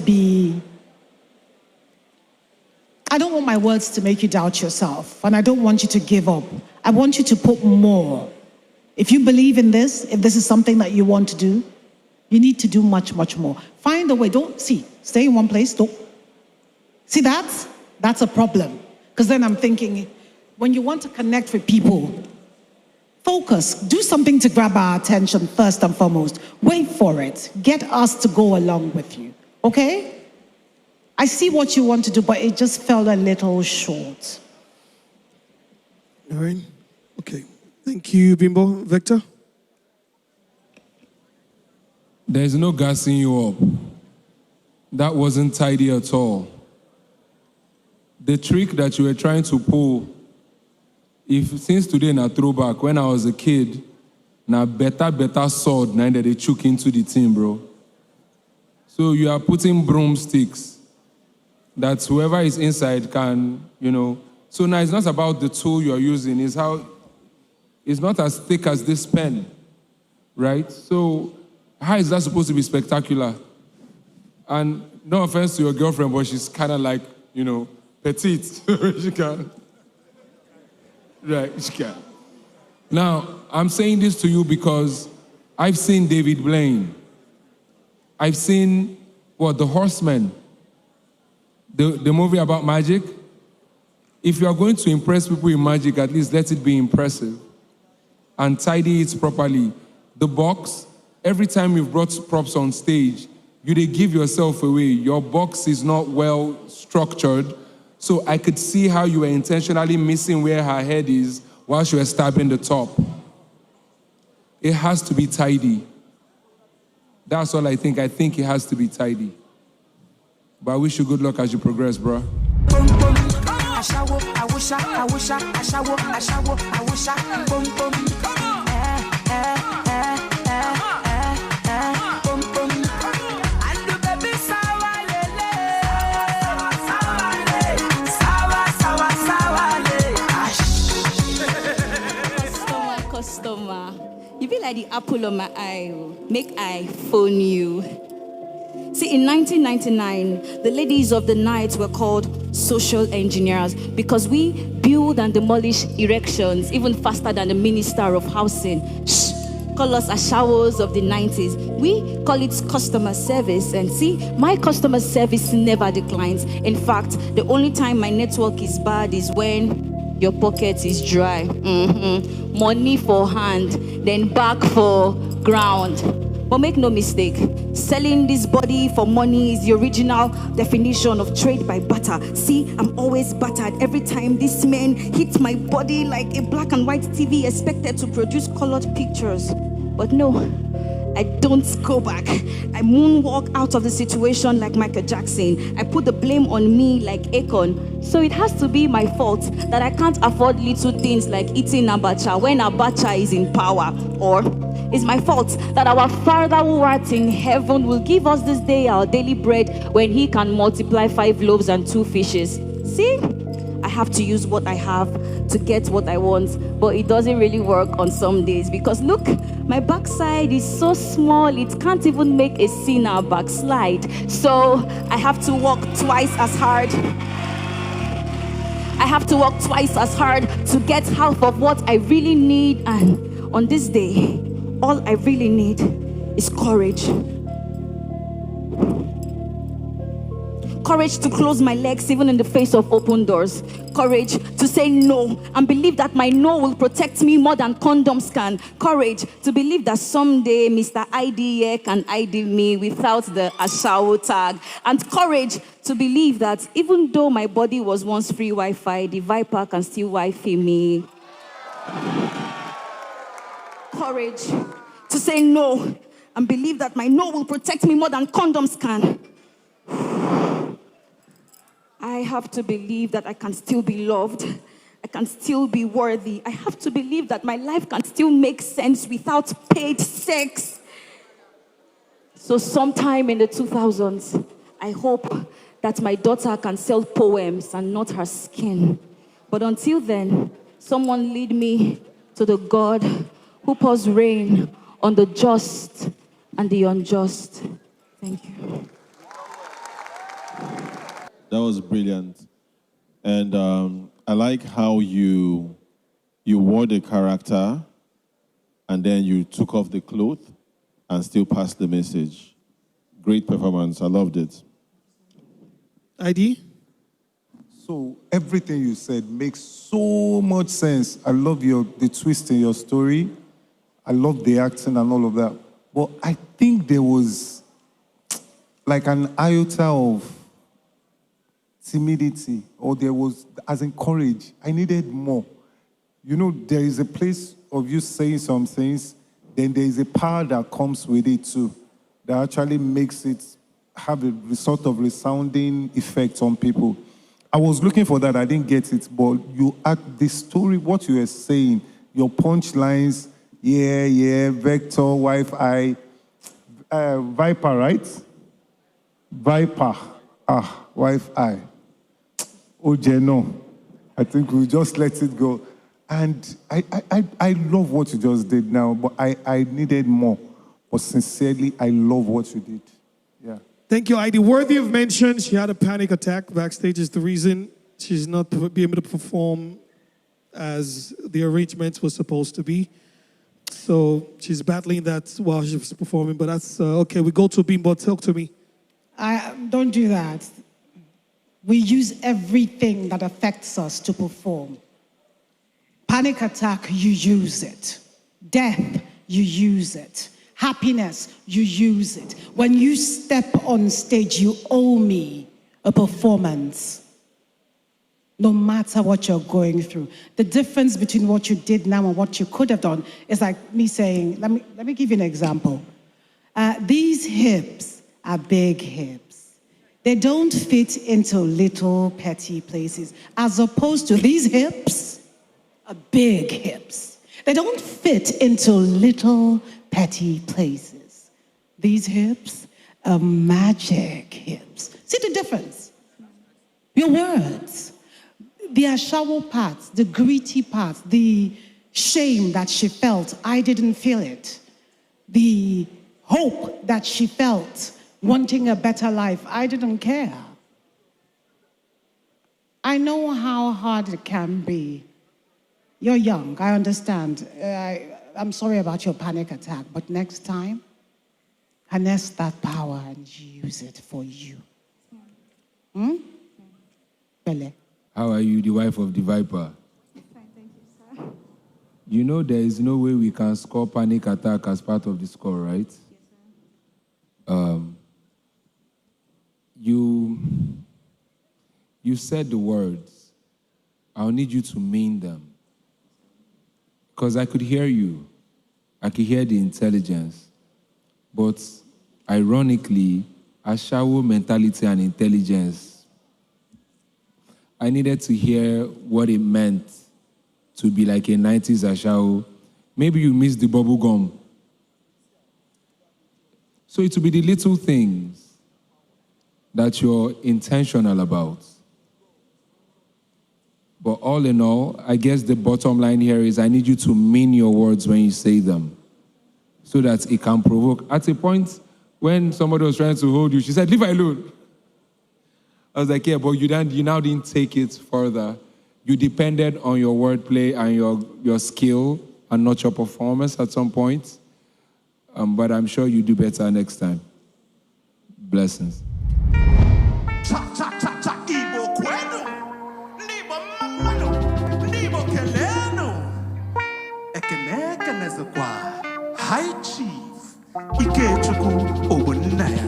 S18: my words to make you doubt yourself, and I don't want you to give up. I want you to put more. If you believe in this, if this is something that you want to do, you need to do much, much more. Find a way. Stay in one place. See, that's a problem. Because then I'm thinking, when you want to connect with people, focus. Do something to grab our attention first and foremost. Wait for it. Get us to go along with you. Okay? I see what you want to do, but it just fell a little short.
S1: All right. Okay. Thank you, Bimbo. Victor?
S12: There's no gassing you up. That wasn't tidy at all. The trick that you were trying to pull, since today na throwback, when I was a kid, na better sword now that they chook into the team, bro. So you are putting broomsticks that whoever is inside can, So now it's not about the tool you're using, it's not as thick as this pen, right? So how is that supposed to be spectacular? And no offense to your girlfriend, but she's kind of like, petite. She can. Right, she can. Now, I'm saying this to you because I've seen David Blaine. I've seen, The Horseman. The movie about magic. If you are going to impress people in magic, at least let it be impressive. And tidy it properly. The box, every time you've brought props on stage, you they give yourself away. Your box is not well structured. So I could see how you were intentionally missing where her head is while she was stabbing the top. It has to be tidy. That's all I think. I think it has to be tidy. But I wish you good luck as you progress, bro.
S24: Customer, you be like the apple on my eye. Make I phone you. See, in 1999, the ladies of the night were called social engineers because we build and demolish erections even faster than the Minister of Housing. Shh. Call us ashawos of the 90s. We call it customer service. And see, my customer service never declines. In fact, the only time my network is bad is when your pocket is dry. Money for hand, then back for ground. But make no mistake, selling this body for money is the original definition of trade by barter. See, I'm always battered every time these men hit my body like a black and white TV expected to produce colored pictures. But no, I don't go back. I moonwalk out of the situation like Michael Jackson. I put the blame on me like Akon. So it has to be my fault that I can't afford little things like eating abacha when abacha is in power. Or it's my fault that our Father who art in heaven will give us this day our daily bread when he can multiply 5 loaves and 2 fishes. See? I have to use what I have to get what I want, but it doesn't really work on some days because look, my backside is so small it can't even make a sinner backslide. So I have to work twice as hard. I have to work twice as hard to get half of what I really need, and on this day, all I really need is courage. Courage to close my legs even in the face of open doors. Courage to say no and believe that my no will protect me more than condoms can. Courage to believe that someday Mr. ID can ID me without the Ashawo tag. And courage to believe that even though my body was once free Wi-Fi, the Viper can still Wi-Fi me. Courage to say no and believe that my no will protect me more than condoms can. I have to believe that I can still be loved. I can still be worthy. I have to believe that my life can still make sense without paid sex. So sometime in the 2000s, I hope that my daughter can sell poems and not her skin. But until then, someone lead me to the God who pours rain on the just and the unjust. Thank you.
S13: That was brilliant. And I like how you wore the character and then you took off the cloth and still passed the message. Great performance. I loved it.
S1: ID?
S2: So everything you said makes so much sense. I love the twist in your story. I love the acting and all of that. But I think there was like an iota of timidity, or there was, as in courage. I needed more. You know, there is a place of you saying some things, then there is a power that comes with it too, that actually makes it have a sort of resounding effect on people. I was looking for that, I didn't get it, but you at the story, what you were saying, your punchlines, vector, Wi-Fi, Viper, right? Viper, Wi-Fi. Oh, no. I think we'll just let it go. And I love what you just did now, but I needed more. But sincerely, I love what you did. Yeah.
S1: Thank you, Heidi. Worthy of mention, she had a panic attack backstage. Is the reason she's not be able to perform as the arrangements were supposed to be. So she's battling that while she was performing, but that's okay. We go to Bimbo. Talk to me.
S18: Don't do that. We use everything that affects us to perform. Panic attack, you use it. Death, you use it. Happiness, you use it. When you step on stage, you owe me a performance. No matter what you're going through. The difference between what you did now and what you could have done is like me saying, let me give you an example. These hips are big hips. They don't fit into little petty places, as opposed to these hips are big hips. They don't fit into little petty places. These hips are magic hips. See the difference? Your words. The ashawo parts, the gritty parts, the shame that she felt, I didn't feel it. The hope that she felt, wanting a better life. I didn't care. I know how hard it can be. You're young, I understand. I'm sorry about your panic attack, but next time, harness that power and use it for you. Bele.
S12: How are you, the wife of the Viper?
S24: Fine, thank you, sir.
S12: You know there is no way we can score panic attack as part of the score, right? Yes, sir. You said the words. I'll need you to mean them. Because I could hear you. I could hear the intelligence. But ironically, Ashawo mentality and intelligence, I needed to hear what it meant to be like a 90s Ashawo. Maybe you missed the bubble gum. So it will be the little things that you're intentional about. But all in all, I guess the bottom line here is I need you to mean your words when you say them so that it can provoke. At a point, when somebody was trying to hold you, she said, leave her alone. I was like, yeah, but you now didn't take it further. You depended on your wordplay and your skill and not your performance at some point. But I'm sure you do better next time. Blessings.
S9: High Chief Ikechukwu Ogbonnaya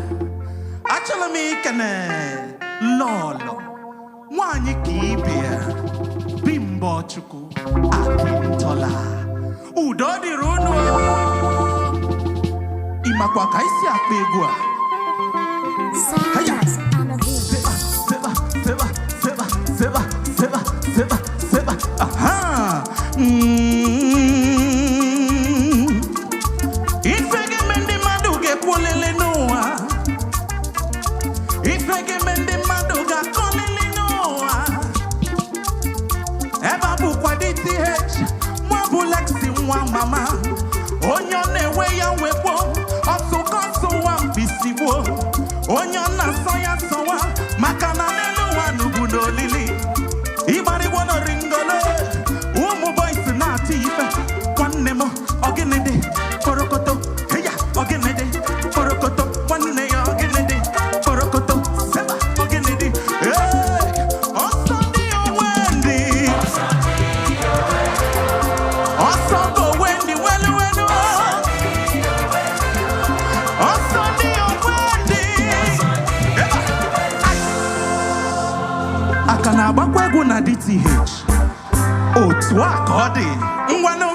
S9: Achalami Kene Lolo Nwanyi Kibia Bimbo Chukwu Akintola Udo di Runo Imakwa kaisi akpa egwu a Seba aha Ifege mende maduge polele noa Ifege mende maduga kolele noa Eba bukwa DTH Mwabu Lexi mwa mama Onyo newe ya wepo Osukosu wa mbisiwo Onyo na soya sowa Makana nelu wa nugudo lili Ibari wono ringolo Umu boys na tife Kwanemo oginede Porokoto Heya oginede Porokoto Kwanne ya oginede Porokoto Seba oginede Hey Osandi o Wendy Osando Wendy welu welu Osandi o Wendy Akana agbakwa egwu na DTH Otu aka ọ dị ngwanụ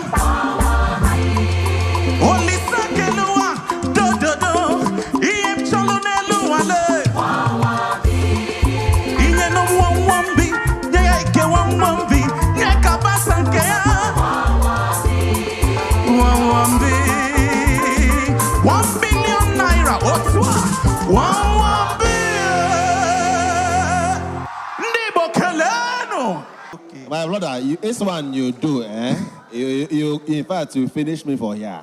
S9: Olisa keluwa dododo Ihe m chọlụ n'elu wale Inye no mwamwambi Nye ya ike mwamwambi Nye kabasa nke ya Mwamwambi 1 billion naira Otu a Mwamwambi Ndibo kelenu
S13: My brother, this one you do, eh? You in fact, you finish me for here.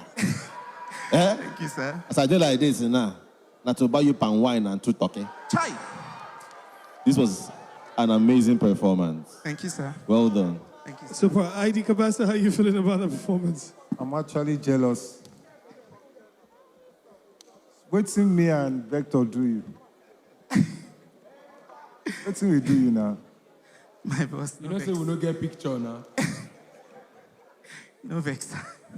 S13: Eh?
S9: Thank you, sir.
S13: As I do like this now, not to buy you pan wine and 2 talking.
S9: Chai.
S13: This was an amazing performance.
S9: Thank you, sir.
S13: Well done.
S9: Thank you, sir.
S1: Super. ID Kabasa, how are you feeling about the performance?
S2: I'm actually jealous. Waiting me and Vector do you. Waiting we do you now.
S9: My boss.
S12: You know, say we don't get picture now.
S9: No vex.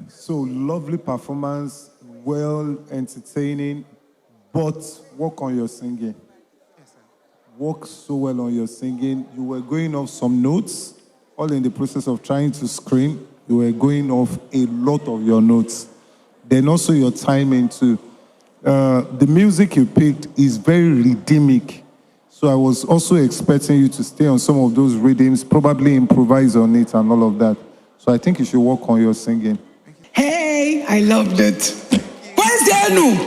S2: So lovely performance, well entertaining, but work on your singing.
S9: Yes, sir.
S2: Work so well on your singing. You were going off some notes, all in the process of trying to scream. You were going off a lot of your notes. Then also your timing too. The music you picked is very rhythmic. So I was also expecting you to stay on some of those rhythms, probably improvise on it and all of that. So I think you should work on your singing.
S18: Hey, I loved it. Where's the Anu?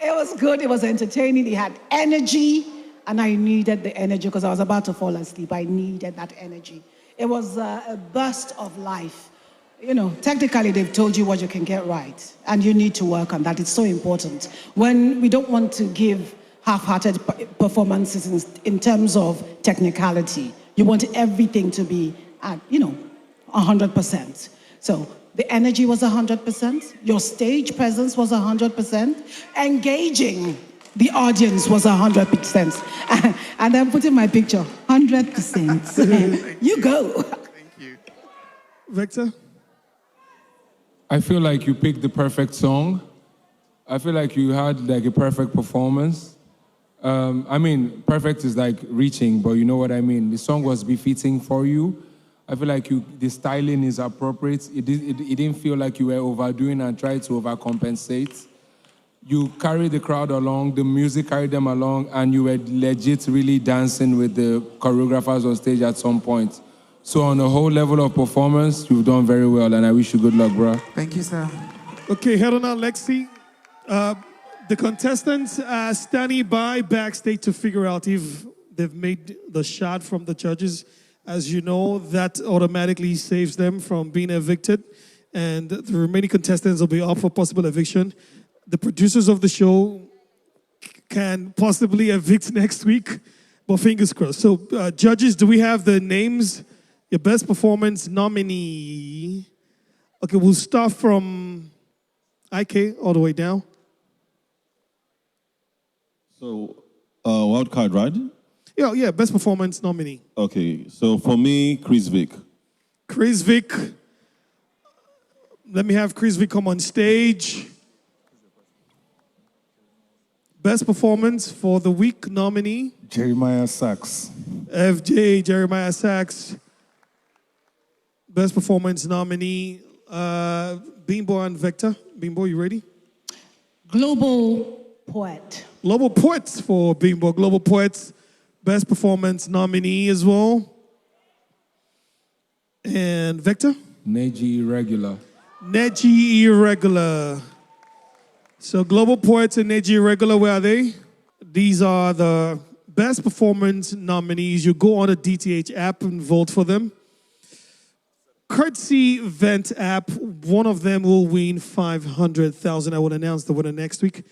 S18: It was good. It was entertaining. It had energy, and I needed the energy because I was about to fall asleep. I needed that energy. It was a burst of life. technically they've told you what you can get right, and you need to work on that. It's so important. When we don't want to give half-hearted performances in terms of technicality. You want everything to be at, 100%. So the energy was 100%, your stage presence was 100%, engaging the audience was 100%. And I'm putting my picture, 100%. You go.
S1: Thank you. Victor?
S12: I feel like you picked the perfect song. I feel like you had like a perfect performance. Perfect is like reaching, but you know what I mean. The song was befitting for you. I feel like the styling is appropriate. It didn't feel like you were overdoing and tried to overcompensate. You carried the crowd along, the music carried them along, and you were legit really dancing with the choreographers on stage at some point. So on a whole level of performance, you've done very well, and I wish you good luck, bro.
S9: Thank you, sir.
S1: Okay, head on now, Lexi. The contestants are standing by backstage to figure out if they've made the shot from the judges. As you know, that automatically saves them from being evicted, and the remaining contestants will be up for possible eviction. The producers of the show can possibly evict next week, but fingers crossed. So, judges, do we have the names? Your best performance nominee. Okay, we'll start from IK all the way down.
S13: So, wild card, right?
S1: Yeah, best performance nominee.
S13: Okay, so for me, Chris Vick.
S1: Chris Vick. Let me have Chris Vick come on stage. Best performance for the week nominee.
S2: Jeremiah Sachs.
S1: FJ, Jeremiah Sachs. Best performance nominee. Bimbo and Vector. Bimbo, you ready?
S18: Global Poet.
S1: Global Poets for Bimbo. Global Poets. Best performance nominee as well. And Vector?
S12: Naija Irregular.
S1: Naija Irregular. So Global Poets and Naija Irregular, where are they? These are the best performance nominees. You go on the DTH app and vote for them. Courtesy Vent app, one of them will win 500,000. I will announce the winner next week.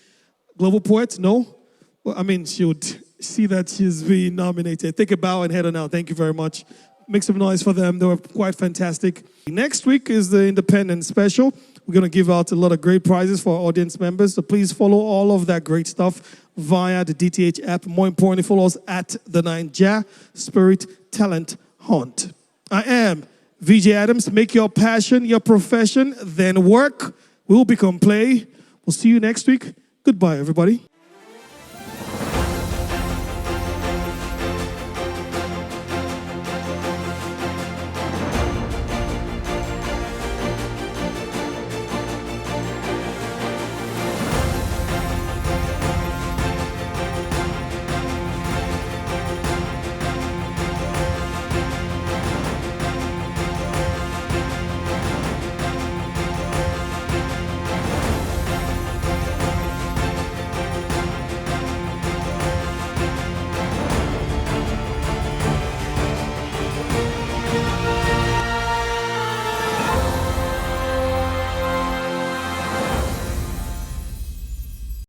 S1: Global Poets, no? Well, she would see that she's being nominated. Take a bow and head on out. Thank you very much. Make some noise for them. They were quite fantastic. Next week is the Independent Special. We're going to give out a lot of great prizes for our audience members. So please follow all of that great stuff via the DTH app. More importantly, follow us at De9jaSpirit Talent Hunt. I am VJ Adams. Make your passion your profession, then work will become play. We'll see you next week. Goodbye, everybody.